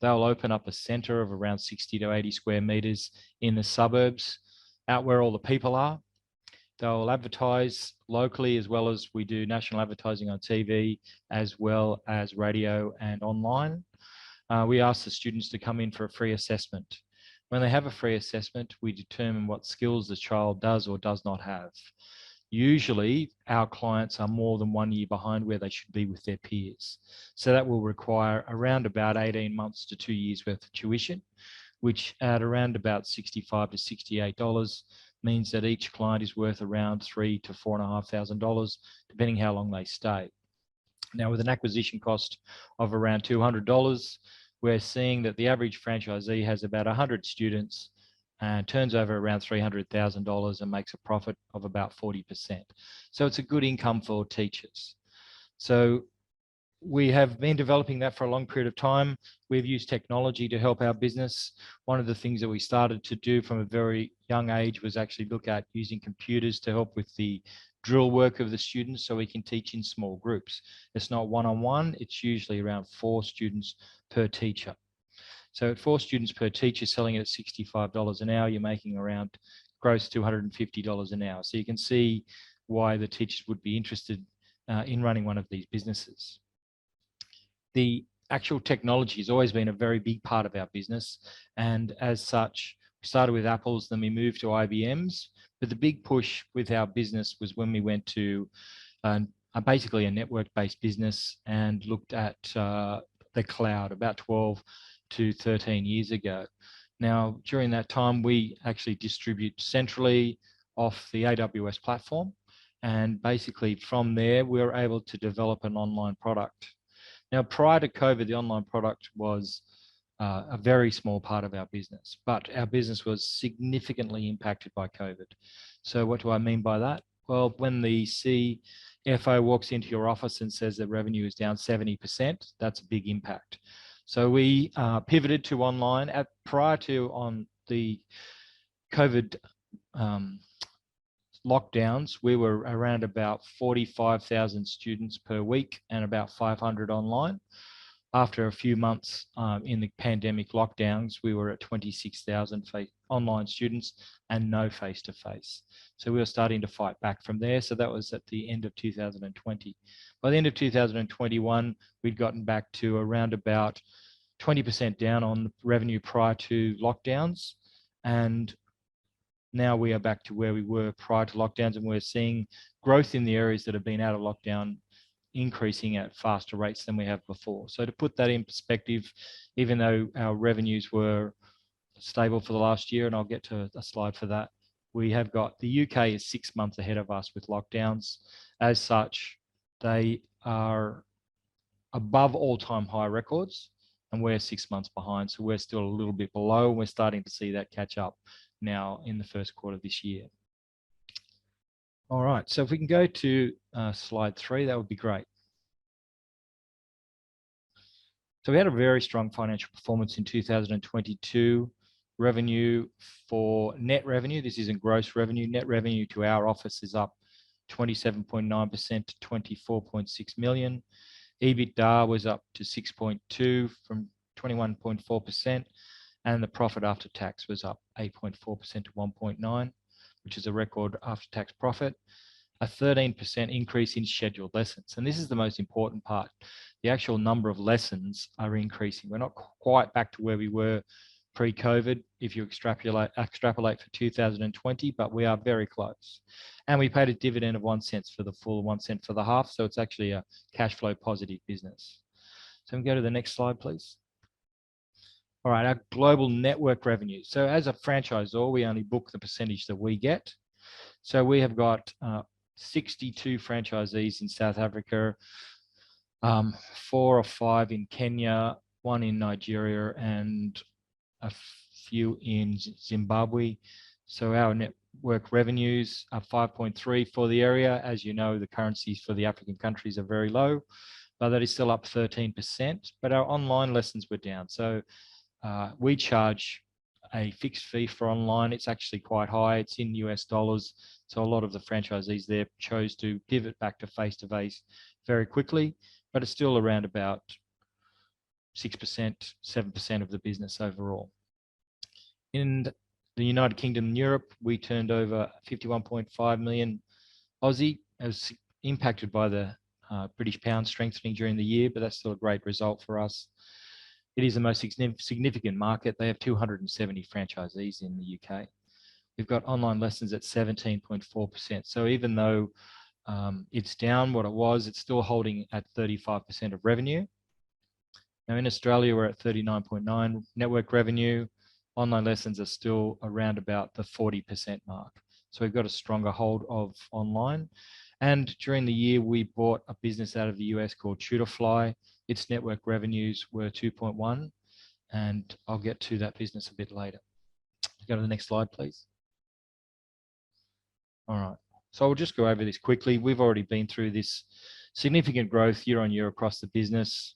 They'll open up a centre of around 60 to 80 square metres in the suburbs, out where all the people are. They'll advertise locally, as well as we do national advertising on TV, as well as radio and online. We ask the students to come in for a free assessment. When they have a free assessment, we determine what skills the child does or does not have. Usually, our clients are more than 1 year behind where they should be with their peers. So that will require around about 18 months to 2 years worth of tuition, which at around about $65 to $68 means that each client is worth around $3,000 to $4,500, depending how long they stay. Now, with an acquisition cost of around $200, we're seeing that the average franchisee has about 100 students and turns over around $300,000 and makes a profit of about 40%. So it's a good income for teachers. So we have been developing that for a long period of time. We've used technology to help our business. One of the things that we started to do from a very young age was actually look at using computers to help with the drill work of the students, so we can teach in small groups. It's not one-on-one, it's usually around 4 students per teacher. So at 4 students per teacher, selling it at $65 an hour, you're making around gross $250 an hour. So you can see why the teachers would be interested in running one of these businesses. The actual technology has always been a very big part of our business, and as such, we started with Apples, then we moved to IBMs. But the big push with our business was when we went to basically a network-based business and looked at the cloud about 12 to 13 years ago. Now, during that time, we actually distribute centrally off the AWS platform. And basically from there, we were able to develop an online product. Now, prior to COVID, the online product was a very small part of our business, but our business was significantly impacted by COVID. So what do I mean by that? Well, when the CFO walks into your office and says that revenue is down 70%, that's a big impact. So we pivoted to online. Prior to on the COVID lockdowns, we were around about 45,000 students per week and about 500 online. After a few months in the pandemic lockdowns, we were at 26,000 online students and no face-to-face. So we were starting to fight back from there. So that was at the end of 2020. By the end of 2021, we'd gotten back to around about 20% down on revenue prior to lockdowns. And now we are back to where we were prior to lockdowns, and we're seeing growth in the areas that have been out of lockdown increasing at faster rates than we have before. So to put that in perspective, even though our revenues were stable for the last year, and I'll get to a slide for that, we have got the UK is 6 months ahead of us with lockdowns. As such, they are above all-time high records, and we're 6 months behind. So we're still a little bit below, and we're starting to see that catch up now in the first quarter of this year. All right, so if we can go to slide 3, that would be great. So we had a very strong financial performance in 2022. Revenue for net revenue, this isn't gross revenue, net revenue to our office is up 27.9% to 24.6 million. EBITDA was up to 6.2 from 21.4%, and the profit after tax was up 8.4% to 1.9, which is a record after tax profit. A 13% increase in scheduled lessons. And this is the most important part. The actual number of lessons are increasing. We're not quite back to where we were pre-COVID if you extrapolate for 2020, but we are very close. And we paid a dividend of 1 cent for the full, 1 cent for the half. So it's actually a cash flow positive business. So we can go to the next slide, please. All right, our global network revenue. So as a franchisor, we only book the percentage that we get. So we have got 62 franchisees in South Africa, 4 or 5 in Kenya, 1 in Nigeria, and a few in Zimbabwe. So our network revenues are 5.3 for the area. As you know, the currencies for the African countries are very low, but that is still up 13%. But our online lessons were down. So we charge a fixed fee for online. It's actually quite high. It's in US dollars. So a lot of the franchisees there chose to pivot back to face-to-face very quickly, but it's still around about 6%, 7% of the business overall. In the United Kingdom and Europe, we turned over 51.5 million Aussie. It was impacted by the British pound strengthening during the year, but that's still a great result for us. It is the most significant market. They have 270 franchisees in the UK. We've got online lessons at 17.4%. So even though it's down what it was, it's still holding at 35% of revenue. Now in Australia, we're at 39.9 network revenue. Online lessons are still around about the 40% mark. So we've got a stronger hold of online. And during the year, we bought a business out of the US called Tutorfly. Its network revenues were 2.1, and I'll get to that business a bit later. Go to the next slide, please. All right, so I'll just go over this quickly. We've already been through this significant growth year on year across the business.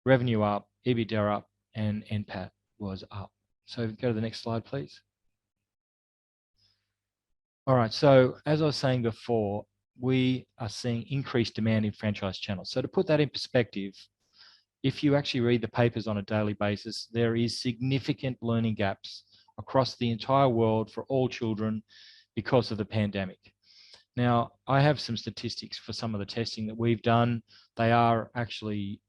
Revenue up, EBITDA up, and NPAT was up. So go to the next slide, please. All right, so as I was saying before, we are seeing increased demand in franchise channels. So to put that in perspective, if you actually read the papers on a daily basis, there is significant learning gaps across the entire world for all children because of the pandemic. Now, I have some statistics for some of the testing that we've done. They are actually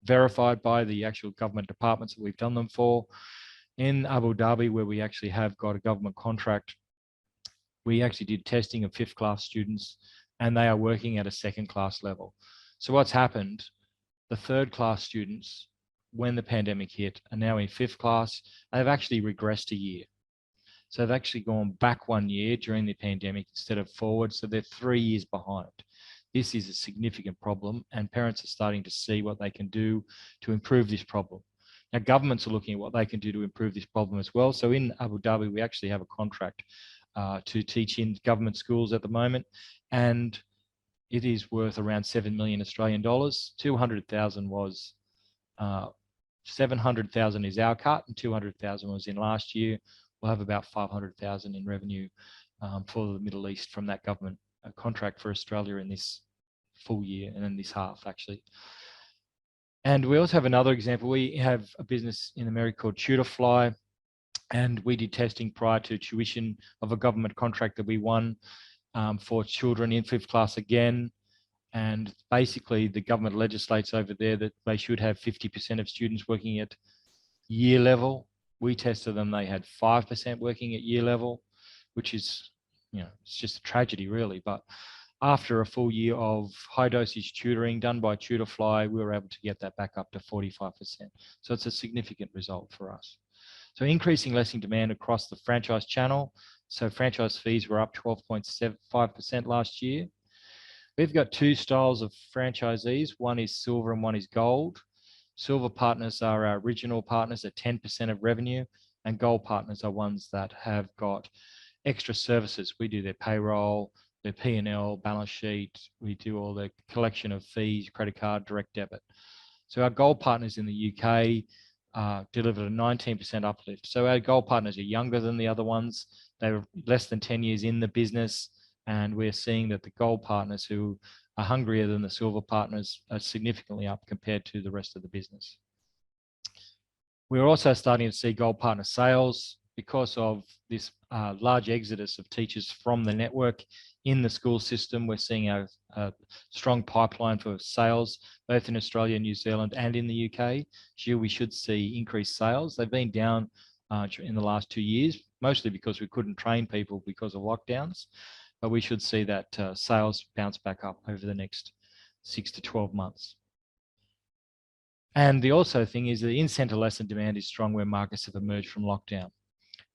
verified by the actual government departments that we've done them for. In Abu Dhabi, where we actually have got a government contract, we actually did testing of 5th class students, and they are working at a 2nd class level. So what's happened, the 3rd class students when the pandemic hit are now in 5th class. They've actually regressed a year. So they've actually gone back 1 year during the pandemic instead of forward. So they're 3 years behind. This is a significant problem, and parents are starting to see what they can do to improve this problem. Now, governments are looking at what they can do to improve this problem as well. So in Abu Dhabi, we actually have a contract to teach in government schools at the moment, and it is worth around 7 million Australian dollars. 200,000 was 700,000 is our cut, and 200,000 was in last year. We'll have about 500,000 in revenue for the Middle East from that government contract for Australia in this full year and in this half, actually. And we also have another example. We have a business in America called Tutorfly, and we did testing prior to tuition of a government contract that we won for children in 5th class again. And basically the government legislates over there that they should have 50% of students working at year level. We tested them, they had 5% working at year level, which is, it's just a tragedy really. But after a full year of high dosage tutoring done by Tutorfly, we were able to get that back up to 45%. So it's a significant result for us. So increasing lesson demand across the franchise channel. So franchise fees were up 12.75% last year. We've got 2 styles of franchisees. One is silver and one is gold. Silver partners are our original partners at 10% of revenue, and gold partners are ones that have got extra services. We do their payroll, their P&L, balance sheet. We do all the collection of fees, credit card, direct debit. So our gold partners in the UK delivered a 19% uplift. So our gold partners are younger than the other ones. They were less than 10 years in the business. And we're seeing that the gold partners who are hungrier than the silver partners are significantly up compared to the rest of the business. We're also starting to see gold partner sales because of this large exodus of teachers from the network in the school system. We're seeing a strong pipeline for sales, both in Australia, New Zealand, and in the UK. Here we should see increased sales. They've been down in the last 2 years, mostly because we couldn't train people because of lockdowns. But we should see that sales bounce back up over the next 6 to 12 months. And the also thing is the in-centre lesson demand is strong where markets have emerged from lockdown.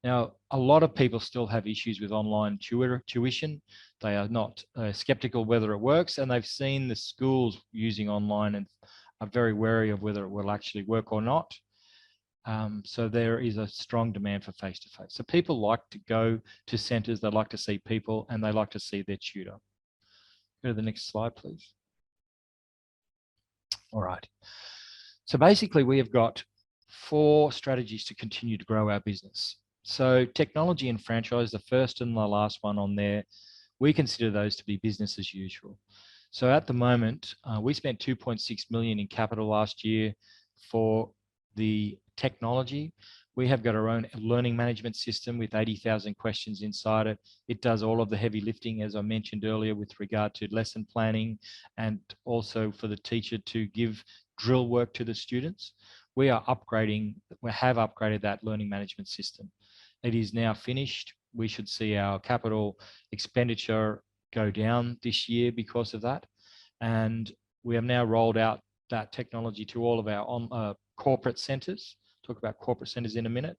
Now, a lot of people still have issues with online tuition. They are not skeptical whether it works, and they've seen the schools using online and are very wary of whether it will actually work or not. So there is a strong demand for face-to-face. So people like to go to centres, they like to see people, and they like to see their tutor. Go to the next slide, please. All right. So basically, we have got 4 strategies to continue to grow our business. So technology and franchise, the first and the last one on there, we consider those to be business as usual. So at the moment, we spent 2.6 million in capital last year for the technology. We have got our own learning management system with 80,000 questions inside it. It does all of the heavy lifting, as I mentioned earlier, with regard to lesson planning and also for the teacher to give drill work to the students. We have upgraded that learning management system. It is now finished. We should see our capital expenditure go down this year because of that. And we have now rolled out that technology to all of our corporate centres. Talk about corporate centres in a minute.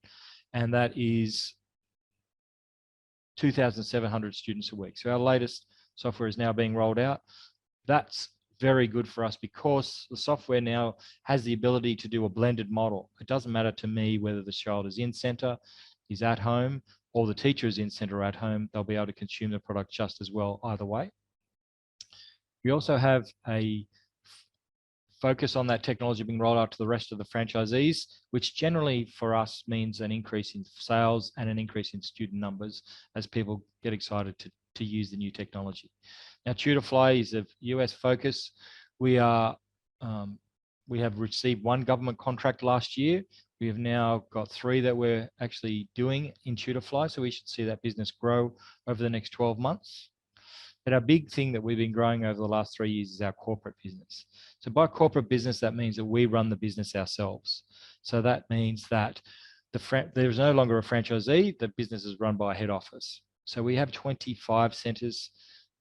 And that is 2,700 students a week. So our latest software is now being rolled out. That's very good for us because the software now has the ability to do a blended model. It doesn't matter to me whether the child is in centre, is at home, or the teacher is in centre or at home. They'll be able to consume the product just as well either way. We also have a focus on that technology being rolled out to the rest of the franchisees, which generally for us means an increase in sales and an increase in student numbers as people get excited to use the new technology. Now, Tutorfly is a US focus. We have received 1 government contract last year. We have now got 3 that we're actually doing in Tutorfly, so we should see that business grow over the next 12 months. But our big thing that we've been growing over the last 3 years is our corporate business. So by corporate business, that means that we run the business ourselves. So that means that there's no longer a franchisee, the business is run by a head office. So we have 25 centres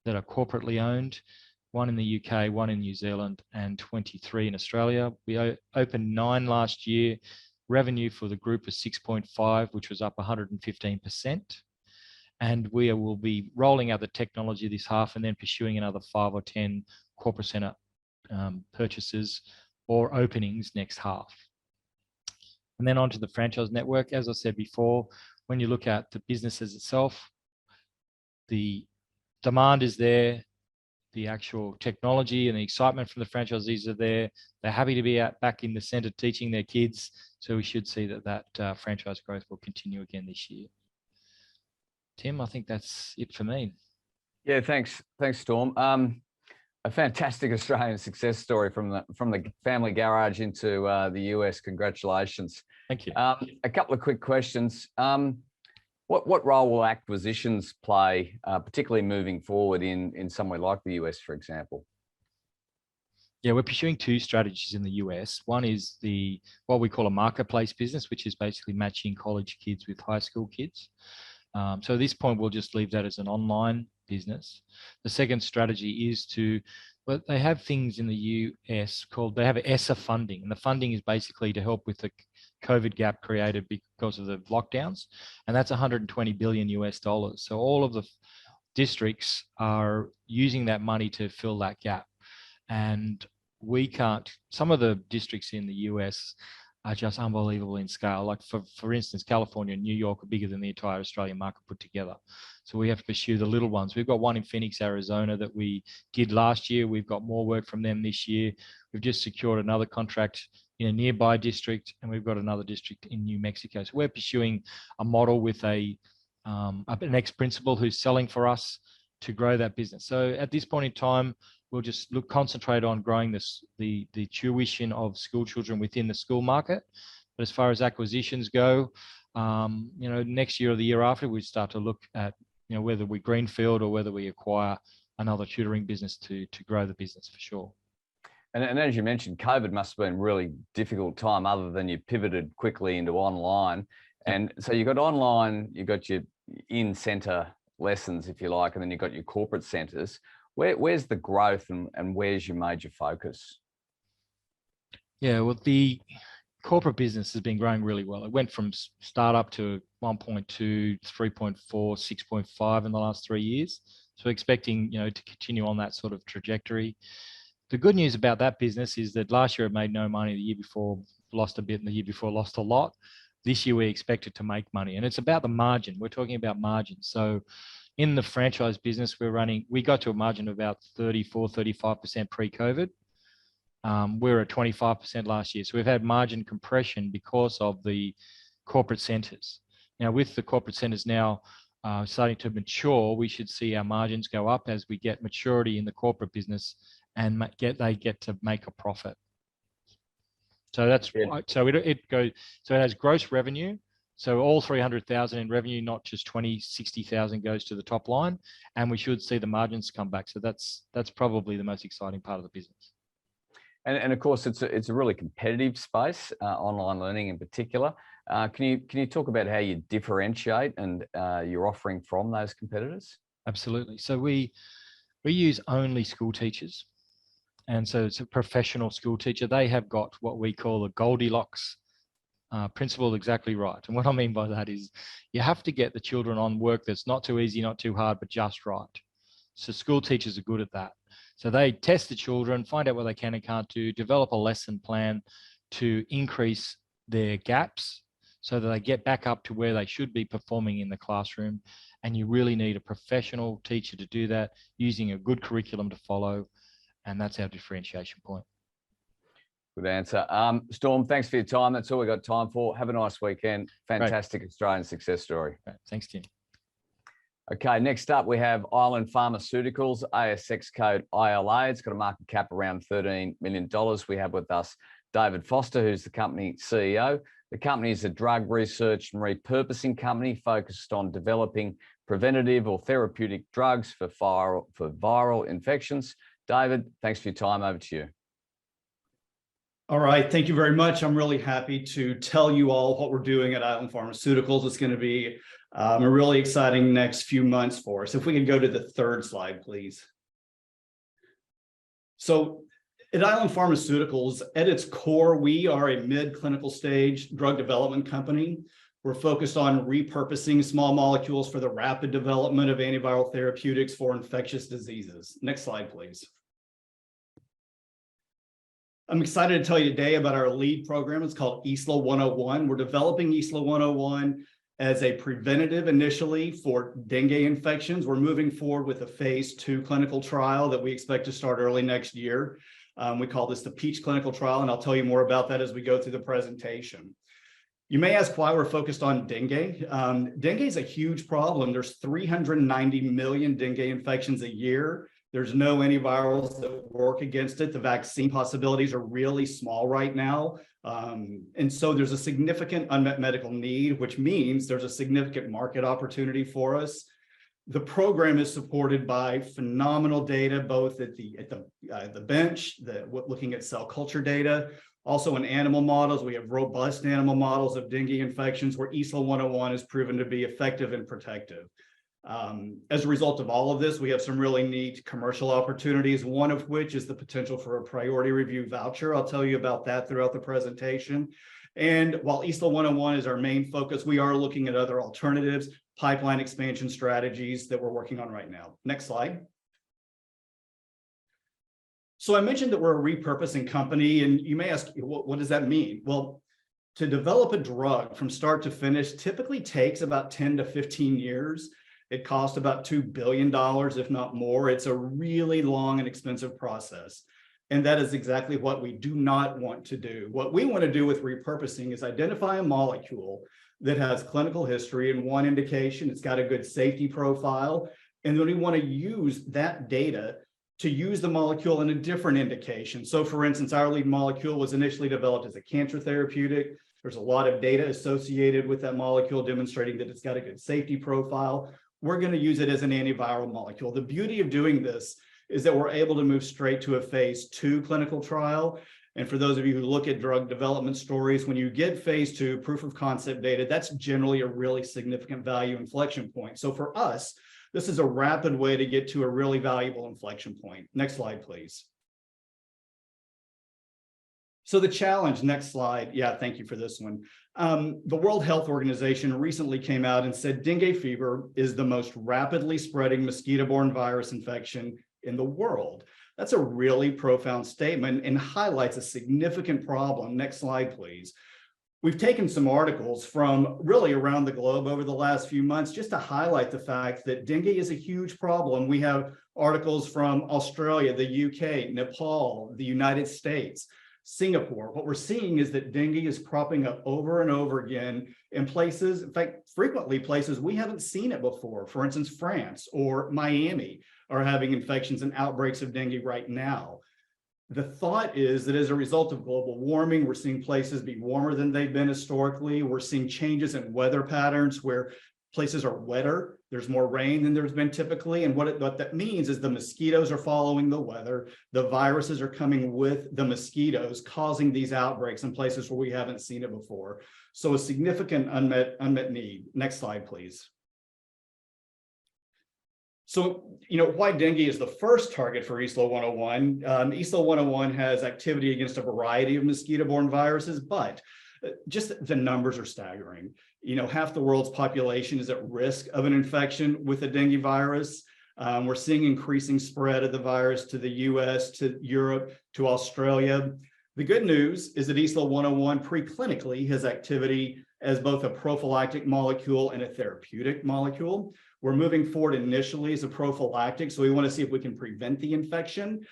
that are corporately owned. 1 in the UK, 1 in New Zealand, and 23 in Australia. We opened 9 last year. Revenue for the group was 6.5, which was up 115%. And we will be rolling out the technology this half and then pursuing another 5 or 10 corporate centre purchases or openings next half. And then onto the franchise network. As I said before, when you look at the businesses itself, the demand is there, the actual technology and the excitement from the franchisees are there. They're happy to be back in the centre teaching their kids. So we should see that franchise growth will continue again this year. Tim, I think that's it for me. Yeah, thanks, Storm. A fantastic Australian success story from the family garage into the US. Congratulations. Thank you. A couple of quick questions. What role will acquisitions play, particularly moving forward in somewhere like the US, for example? Yeah, we're pursuing 2 strategies in the US. One is what we call a marketplace business, which is basically matching college kids with high school kids. So at this point, we'll just leave that as an online business. The second strategy is they have things in the US they have ESSA funding, and the funding is basically to help with the COVID gap created because of the lockdowns, and that's $120 billion US. So all of the districts are using that money to fill that gap, and some of the districts in the US are just unbelievable in scale. Like for instance, California and New York are bigger than the entire Australian market put together. So we have to pursue the little ones. We've got one in Phoenix, Arizona that we did last year. We've got more work from them this year. We've just secured another contract in a nearby district, and we've got another district in New Mexico. So we're pursuing a model with an ex-principal who's selling for us to grow that business. So at this point in time, we'll just concentrate on growing the tuition of school children within the school market. But as far as acquisitions go, next year or the year after, we start to look at whether we greenfield or whether we acquire another tutoring business to grow the business for sure. And as you mentioned, COVID must have been a really difficult time, other than you pivoted quickly into online. And so you got online, you got your in-centre lessons, if you like, and then you got your corporate centres. Where's the growth and where's your major focus? Yeah, well, the corporate business has been growing really well. It went from startup to 1.2, 3.4, 6.5 in the last 3 years. So expecting, to continue on that sort of trajectory. The good news about that business is that last year it made no money, the year before lost a bit, and the year before lost a lot. This year we expect it to make money, and it's about the margin. We're talking about margin. So in the franchise business we got to a margin of about 34, 35% pre-COVID. We're at 25% last year. So we've had margin compression because of the corporate centres. Now with the corporate centres now starting to mature, we should see our margins go up as we get maturity in the corporate business and they get to make a profit. So that's so it goes. So it has gross revenue. So all 300,000 in revenue, not just 60,000 goes to the top line, and we should see the margins come back. So that's probably the most exciting part of the business. And of course, it's a really competitive space, online learning in particular. Can you talk about how you differentiate and your offering from those competitors? Absolutely. So we use only school teachers. And so it's a professional school teacher. They have got what we call the Goldilocks principle exactly right. And what I mean by that is you have to get the children on work that's not too easy, not too hard, but just right. So school teachers are good at that. So they test the children, find out what they can and can't do, develop a lesson plan to increase their gaps so that they get back up to where they should be performing in the classroom. And you really need a professional teacher to do that, using a good curriculum to follow. And that's our differentiation point. Good answer. Storm, thanks for your time. That's all we got time for. Have a nice weekend. Fantastic Great. Australian success story. Great. Thanks, Tim. Okay, next up we have Island Pharmaceuticals, ASX code ILA. It's got a market cap around $13 million. We have with us David Foster, who's the company CEO. The company is a drug research and repurposing company focused on developing preventative or therapeutic drugs for viral infections. David, thanks for your time. Over to you. All right, thank you very much. I'm really happy to tell you all what we're doing at Island Pharmaceuticals. It's going to be a really exciting next few months for us. If we can go to the third slide, please. So at Island Pharmaceuticals, at its core, we are a mid-clinical stage drug development company. We're focused on repurposing small molecules for the rapid development of antiviral therapeutics for infectious diseases. Next slide, please. I'm excited to tell you today about our lead program. It's called ESLA 101. We're developing ESLA 101 as a preventative initially for dengue infections. We're moving forward with a phase 2 clinical trial that we expect to start early next year. We call this the PEACH clinical trial, and I'll tell you more about that as we go through the presentation. You may ask why we're focused on dengue. Dengue is a huge problem. There's 390 million dengue infections a year. There's no antivirals that work against it. The vaccine possibilities are really small right now. And so there's a significant unmet medical need, which means there's a significant market opportunity for us. The program is supported by phenomenal data, both at the bench, looking at cell culture data, also in animal models. We have robust animal models of dengue infections where ESLA 101 is proven to be effective and protective. As a result of all of this, we have some really neat commercial opportunities, one of which is the potential for a priority review voucher. I'll tell you about that throughout the presentation. And while ESLA 101 is our main focus, we are looking at other alternatives, pipeline expansion strategies that we're working on right now. Next slide. So I mentioned that we're a repurposing company, and you may ask, what does that mean? Well, to develop a drug from start to finish typically takes about 10 to 15 years. It costs about $2 billion, if not more. It's a really long and expensive process. And that is exactly what we do not want to do. What we want to do with repurposing is identify a molecule that has clinical history in one indication. It's got a good safety profile. And then we want to use that data to use the molecule in a different indication. So for instance, our lead molecule was initially developed as a cancer therapeutic. There's a lot of data associated with that molecule demonstrating that it's got a good safety profile. We're going to use it as an antiviral molecule. The beauty of doing this is that we're able to move straight to a phase 2 clinical trial. And for those of you who look at drug development stories, when you get phase 2 proof of concept data, that's generally a really significant value inflection point. So for us, this is a rapid way to get to a really valuable inflection point. Next slide, please. So the challenge, next slide. Yeah, thank you for this one. The World Health Organization recently came out and said dengue fever is the most rapidly spreading mosquito-borne virus infection in the world. That's a really profound statement and highlights a significant problem. Next slide, please. We've taken some articles from really around the globe over the last few months just to highlight the fact that dengue is a huge problem. We have articles from Australia, the UK, Nepal, the United States, Singapore. What we're seeing is that dengue is cropping up over and over again in places, in fact, frequently places we haven't seen it before. For instance, France or Miami are having infections and outbreaks of dengue right now. The thought is that as a result of global warming, we're seeing places be warmer than they've been historically. We're seeing changes in weather patterns where places are wetter. There's more rain than there's been typically. And what that means is the mosquitoes are following the weather. The viruses are coming with the mosquitoes, causing these outbreaks in places where we haven't seen it before. So a significant unmet need. Next slide, please. So, why dengue is the first target for ESLA 101. ESLA 101 has activity against a variety of mosquito-borne viruses, but just the numbers are staggering. Half the world's population is at risk of an infection with a dengue virus. We're seeing increasing spread of the virus to the US, to Europe, to Australia. The good news is that ESLA 101 preclinically has activity as both a prophylactic molecule and a therapeutic molecule. We're moving forward initially as a prophylactic, so we want to see if we can prevent the infection.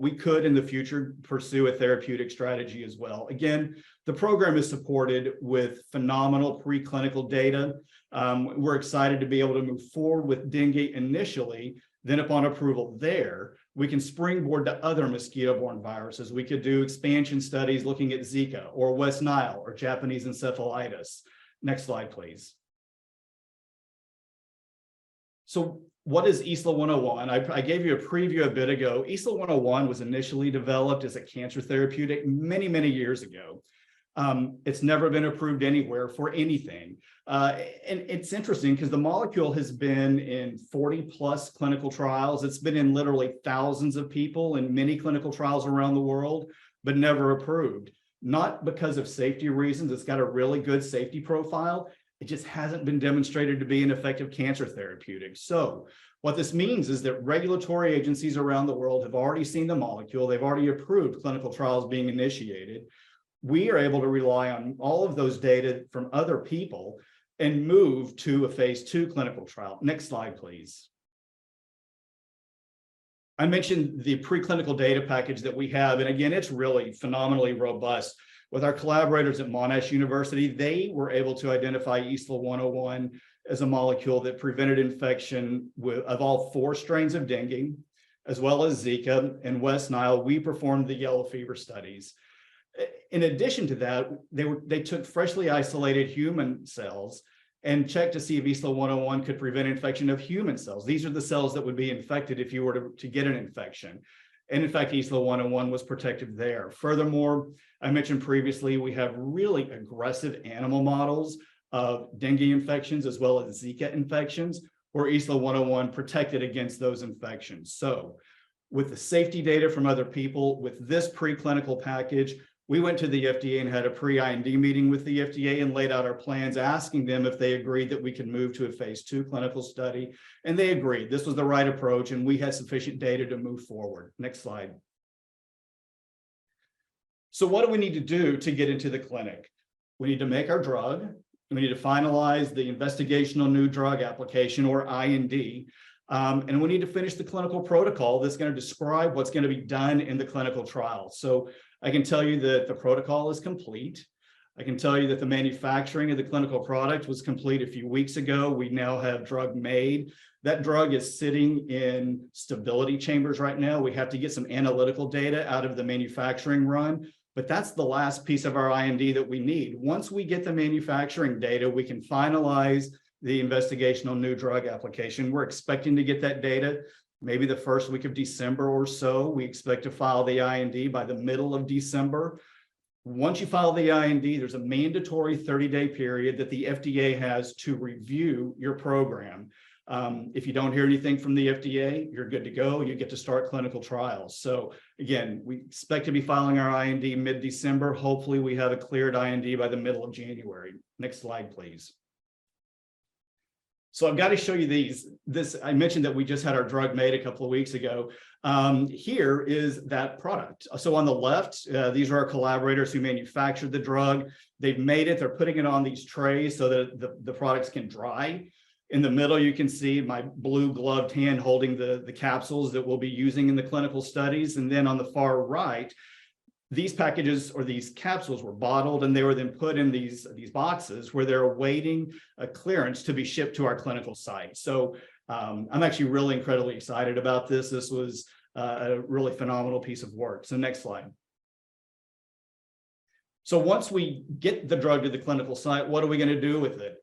We could in the future pursue a therapeutic strategy as well. Again, the program is supported with phenomenal preclinical data. We're excited to be able to move forward with dengue initially, then upon approval there, we can springboard to other mosquito-borne viruses. We could do expansion studies looking at Zika or West Nile or Japanese encephalitis. Next slide, please. So what is ESLA 101? I gave you a preview a bit ago. ESLA 101 was initially developed as a cancer therapeutic many, many years ago. It's never been approved anywhere for anything. And it's interesting because the molecule has been in 40 plus clinical trials. It's been in literally thousands of people in many clinical trials around the world, but never approved. Not because of safety reasons. It's got a really good safety profile. It just hasn't been demonstrated to be an effective cancer therapeutic. So what this means is that regulatory agencies around the world have already seen the molecule. They've already approved clinical trials being initiated. We are able to rely on all of those data from other people and move to a phase 2 clinical trial. Next slide, please. I mentioned the preclinical data package that we have, and again, it's really phenomenally robust. With our collaborators at Monash University, they were able to identify ESLA 101 as a molecule that prevented infection of all 4 strains of dengue, as well as Zika and West Nile. We performed the yellow fever studies. In addition to that, they took freshly isolated human cells and checked to see if ESLA 101 could prevent infection of human cells. These are the cells that would be infected if you were to get an infection. And in fact, ESLA 101 was protective there. Furthermore, I mentioned previously, we have really aggressive animal models of dengue infections as well as Zika infections, where ESLA 101 protected against those infections. So with the safety data from other people, with this preclinical package, we went to the FDA and had a pre-IND meeting with the FDA and laid out our plans, asking them if they agreed that we could move to a phase 2 clinical study. And they agreed this was the right approach and we had sufficient data to move forward. Next slide. So what do we need to do to get into the clinic? We need to make our drug. We need to finalize the investigational new drug application, or IND. And we need to finish the clinical protocol that's going to describe what's going to be done in the clinical trial. So I can tell you that the protocol is complete. I can tell you that the manufacturing of the clinical product was complete a few weeks ago. We now have drug made. That drug is sitting in stability chambers right now. We have to get some analytical data out of the manufacturing run, but that's the last piece of our IND that we need. Once we get the manufacturing data, we can finalize the investigational new drug application. We're expecting to get that data maybe the first week of December or so. We expect to file the IND by the middle of December. Once you file the IND, there's a mandatory 30-day period that the FDA has to review your program. If you don't hear anything from the FDA, you're good to go. You get to start clinical trials. So again, we expect to be filing our IND mid-December. Hopefully we have a cleared IND by the middle of January. Next slide, please. So I've got to show you this. I mentioned that we just had our drug made a couple of weeks ago. Here is that product. So on the left, these are our collaborators who manufactured the drug. They've made it. They're putting it on these trays so that the products can dry. In the middle, you can see my blue gloved hand holding the capsules that we'll be using in the clinical studies. And then on the far right, these packages or these capsules were bottled and they were then put in these boxes where they're awaiting a clearance to be shipped to our clinical site. So I'm actually really incredibly excited about this. This was a really phenomenal piece of work. So next slide. So once we get the drug to the clinical site, what are we going to do with it?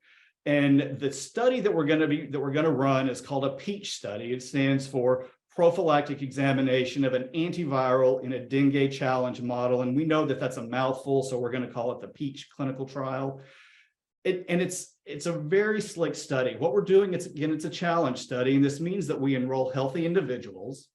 And the study that we're going to run is called a PEACH study. It stands for prophylactic examination of an antiviral in a dengue challenge model. And we know that that's a mouthful, so we're going to call it the PEACH clinical trial. It's a very slick study. What we're doing, it's a challenge study. And this means that we enroll healthy individuals,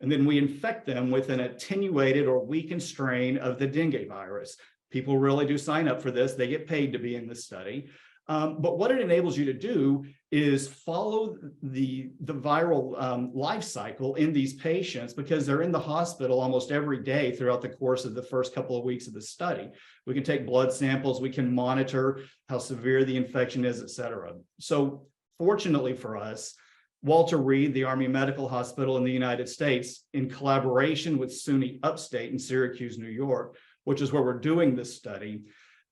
and then we infect them with an attenuated or weakened strain of the dengue virus. People really do sign up for this. They get paid to be in this study. But what it enables you to do is follow the viral life cycle in these patients, because they're in the hospital almost every day throughout the course of the first couple of weeks of the study. We can take blood samples, we can monitor how severe the infection is, et cetera. So fortunately for us, Walter Reed, the Army Medical Hospital in the United States, in collaboration with SUNY Upstate in Syracuse, New York, which is where we're doing this study,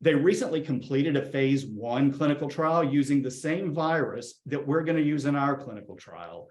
they recently completed a phase 1 clinical trial using the same virus that we're going to use in our clinical trial.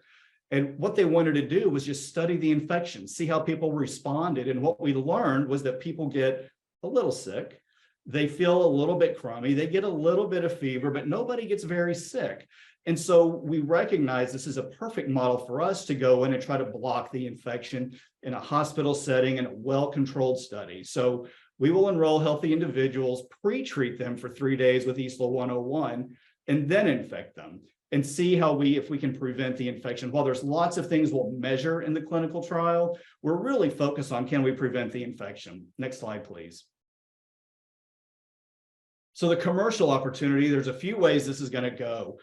And what they wanted to do was just study the infection, see how people responded. And what we learned was that people get a little sick. They feel a little bit crummy. They get a little bit of fever, but nobody gets very sick. And so we recognize this is a perfect model for us to go in and try to block the infection in a hospital setting in a well-controlled study. So we will enroll healthy individuals, pre-treat them for 3 days with ESLA 101, and then infect them and see if we can prevent the infection. While there's lots of things we'll measure in the clinical trial, we're really focused on, can we prevent the infection? Next slide, please. So the commercial opportunity, there's a few ways this is going to go.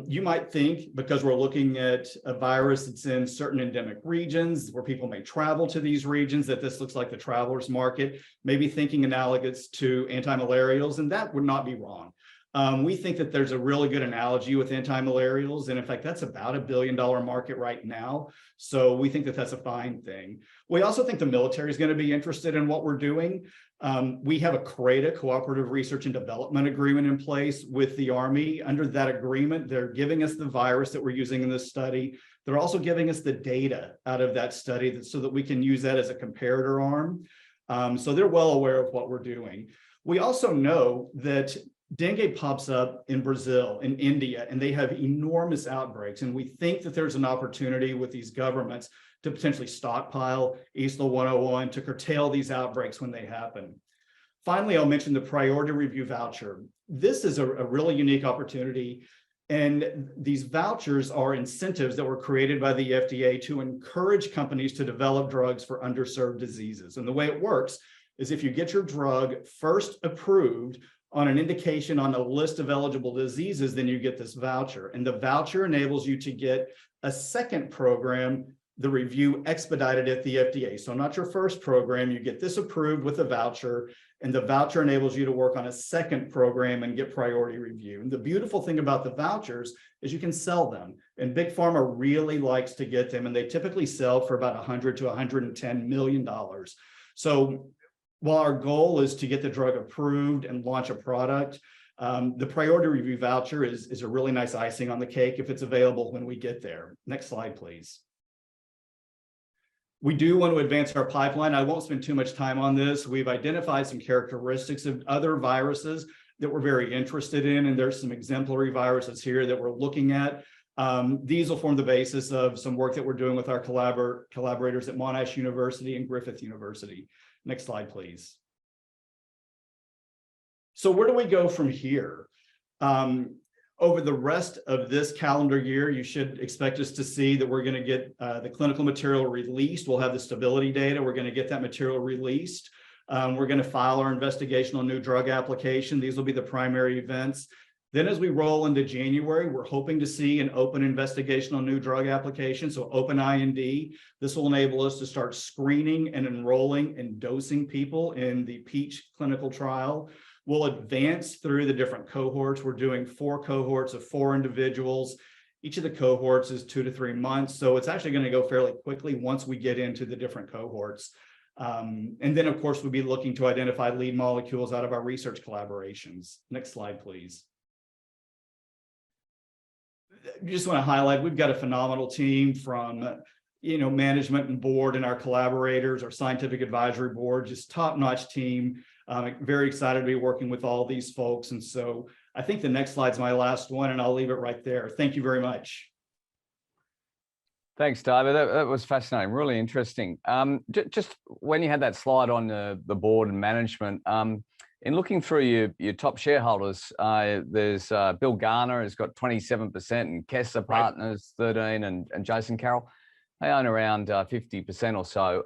You might think, because we're looking at a virus that's in certain endemic regions where people may travel to these regions, that this looks like the traveler's market, maybe thinking analogous to antimalarials, and that would not be wrong. We think that there's a really good analogy with antimalarials. And in fact, that's about $1 billion market right now. So we think that that's a fine thing. We also think the military is going to be interested in what we're doing. We have a CRADA, Cooperative Research and Development Agreement, in place with the Army. Under that agreement, they're giving us the virus that we're using in this study. They're also giving us the data out of that study so that we can use that as a comparator arm. So they're well aware of what we're doing. We also know that dengue pops up in Brazil, in India, and they have enormous outbreaks. And we think that there's an opportunity with these governments to potentially stockpile ESLA 101 to curtail these outbreaks when they happen. Finally, I'll mention the priority review voucher. This is a really unique opportunity. And these vouchers are incentives that were created by the FDA to encourage companies to develop drugs for underserved diseases. And the way it works is if you get your drug first approved on an indication on a list of eligible diseases, then you get this voucher. And the voucher enables you to get a second program, the review expedited at the FDA. So not your first program, you get this approved with a voucher, and the voucher enables you to work on a second program and get priority review. And the beautiful thing about the vouchers is you can sell them. And Big Pharma really likes to get them, and they typically sell for about $100 to $110 million. So while our goal is to get the drug approved and launch a product, the priority review voucher is a really nice icing on the cake if it's available when we get there. Next slide, please. We do want to advance our pipeline. I won't spend too much time on this. We've identified some characteristics of other viruses that we're very interested in, and there's some exemplary viruses here that we're looking at. These will form the basis of some work that we're doing with our collaborators at Monash University and Griffith University. Next slide, please. So where do we go from here? Over the rest of this calendar year, you should expect us to see that we're going to get the clinical material released. We'll have the stability data. We're going to get that material released. We're going to file our investigational new drug application. These will be the primary events. Then as we roll into January, we're hoping to see an open investigational new drug application, so open IND. This will enable us to start screening and enrolling and dosing people in the PEACH clinical trial. We'll advance through the different cohorts. We're doing 4 cohorts of 4 individuals. Each of the cohorts is 2 to 3 months, so it's actually going to go fairly quickly once we get into the different cohorts. And then, of course, we'll be looking to identify lead molecules out of our research collaborations. Next slide, please. Just want to highlight, we've got a phenomenal team from, management and board and our collaborators, our scientific advisory board, just top-notch team. Very excited to be working with all these folks. And so I think the next slide's my last one, and I'll leave it right there. Thank you very much. Thanks, David. That was fascinating, really interesting. Just when you had that slide on the board and management, in looking through your top shareholders, there's Bill Garner has got 27%, and Kessler Partners 13%, and Jason Carroll, they own around 50% or so.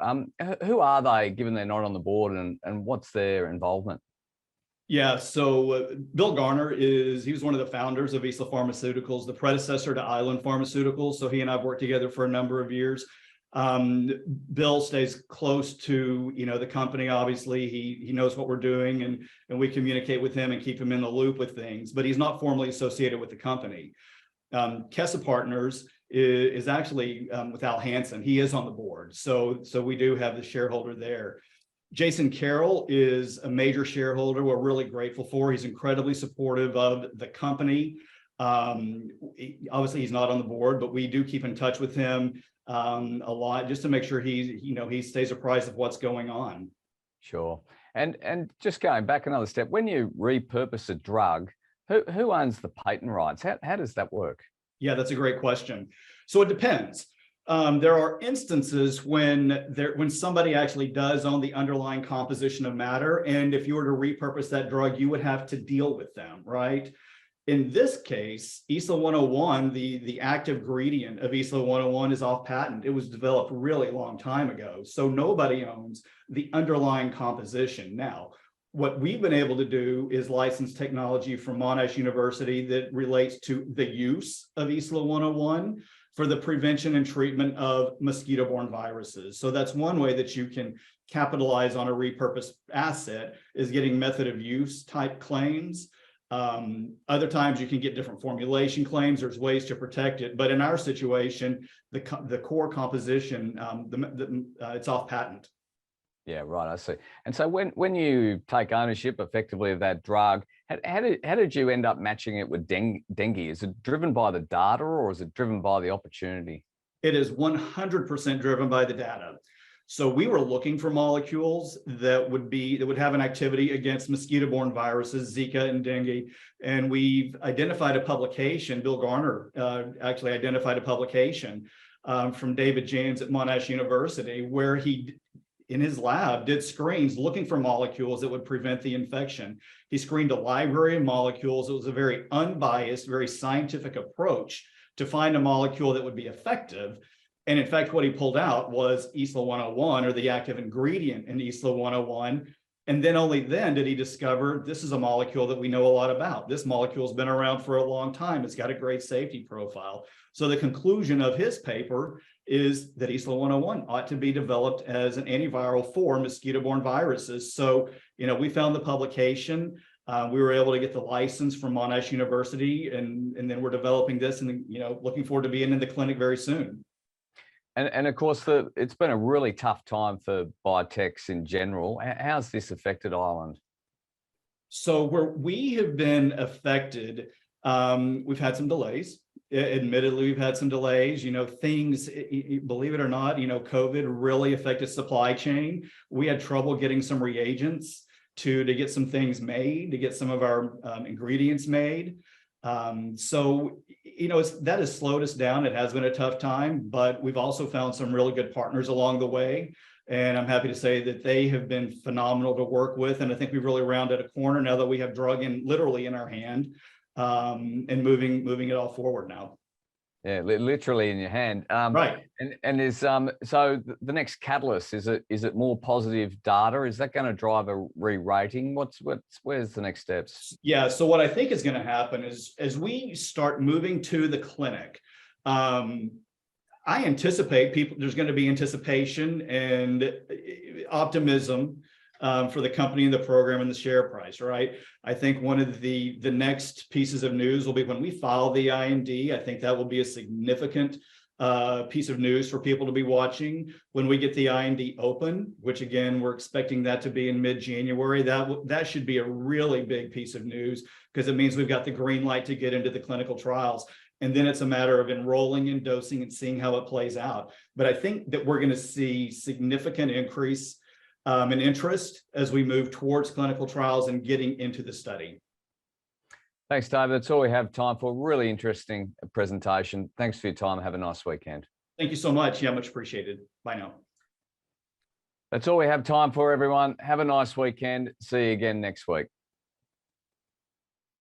Who are they, given they're not on the board, and what's their involvement? Yeah, so Bill Garner he was one of the founders of ESLA Pharmaceuticals, the predecessor to Island Pharmaceuticals. So he and I've worked together for a number of years. Bill stays close to the company. Obviously, he knows what we're doing, and we communicate with him and keep him in the loop with things, but he's not formally associated with the company. Kessler Partners is actually with Al Hansen. He is on the board, so we do have the shareholder there. Jason Carroll is a major shareholder we're really grateful for. He's incredibly supportive of the company. Obviously, he's not on the board, but we do keep in touch with him a lot, just to make sure he stays apprised of what's going on. Sure. And just going back another step, when you repurpose a drug, who owns the patent rights? How does that work? Yeah, that's a great question. So it depends. There are instances when somebody actually does own the underlying composition of matter, and if you were to repurpose that drug, you would have to deal with them, right? In this case, ISLA 101, the active ingredient of ISLA 101 is off patent. It was developed really long time ago, so nobody owns the underlying composition. Now, what we've been able to do is license technology from Monash University that relates to the use of ISLA 101 for the prevention and treatment of mosquito-borne viruses. So that's one way that you can capitalize on a repurposed asset, is getting method of use type claims. Other times you can get different formulation claims. There's ways to protect it, but in our situation, the core composition, it's off patent. Yeah, right. I see. And so when you take ownership effectively of that drug, how did you end up matching it with dengue? Is it driven by the data, or is it driven by the opportunity? It is 100% driven by the data. So we were looking for molecules that would have an activity against mosquito-borne viruses, Zika and dengue. And we've identified a publication, Bill Garner actually identified a publication from David James at Monash University, where he, in his lab, did screens looking for molecules that would prevent the infection. He screened a library of molecules. It was a very unbiased, very scientific approach to find a molecule that would be effective. And in fact, what he pulled out was ISLA 101, or the active ingredient in ISLA 101. And then only then did he discover this is a molecule that we know a lot about. This molecule has been around for a long time. It's got a great safety profile. So the conclusion of his paper is that ISLA 101 ought to be developed as an antiviral for mosquito-borne viruses. So, we found the publication. We were able to get the license from Monash University, and then we're developing this, and looking forward to being in the clinic very soon. And of course, it's been a really tough time for biotechs in general. How's this affected Ireland? So where we have been affected, we've had some delays. Admittedly, we've had some delays. Things, believe it or not, COVID really affected supply chain. We had trouble getting some reagents to get some things made, to get some of our ingredients made. So, that has slowed us down. It has been a tough time, but we've also found some really good partners along the way. And I'm happy to say that they have been phenomenal to work with. And I think we've really rounded a corner now that we have drug literally in our hand, and moving it all forward now. Yeah, literally in your hand. Right. And is so the next catalyst, is it more positive data? Is that going to drive a re-rating? Where's the next steps? Yeah. So what I think is going to happen is, as we start moving to the clinic, I anticipate there's going to be anticipation and optimism for the company and the program and the share price, right? I think one of the next pieces of news will be when we file the IND. I think that will be a significant piece of news for people to be watching. When we get the IND open, which again, we're expecting that to be in mid-January, that should be a really big piece of news, because it means we've got the green light to get into the clinical trials. And then it's a matter of enrolling and dosing and seeing how it plays out. But I think that we're going to see significant increase in interest as we move towards clinical trials and getting into the study. Thanks, David. That's all we have time for. Really interesting presentation. Thanks for your time. Have a nice weekend. Thank you so much. Yeah, much appreciated. Bye now. That's all we have time for, everyone. Have a nice weekend. See you again next week.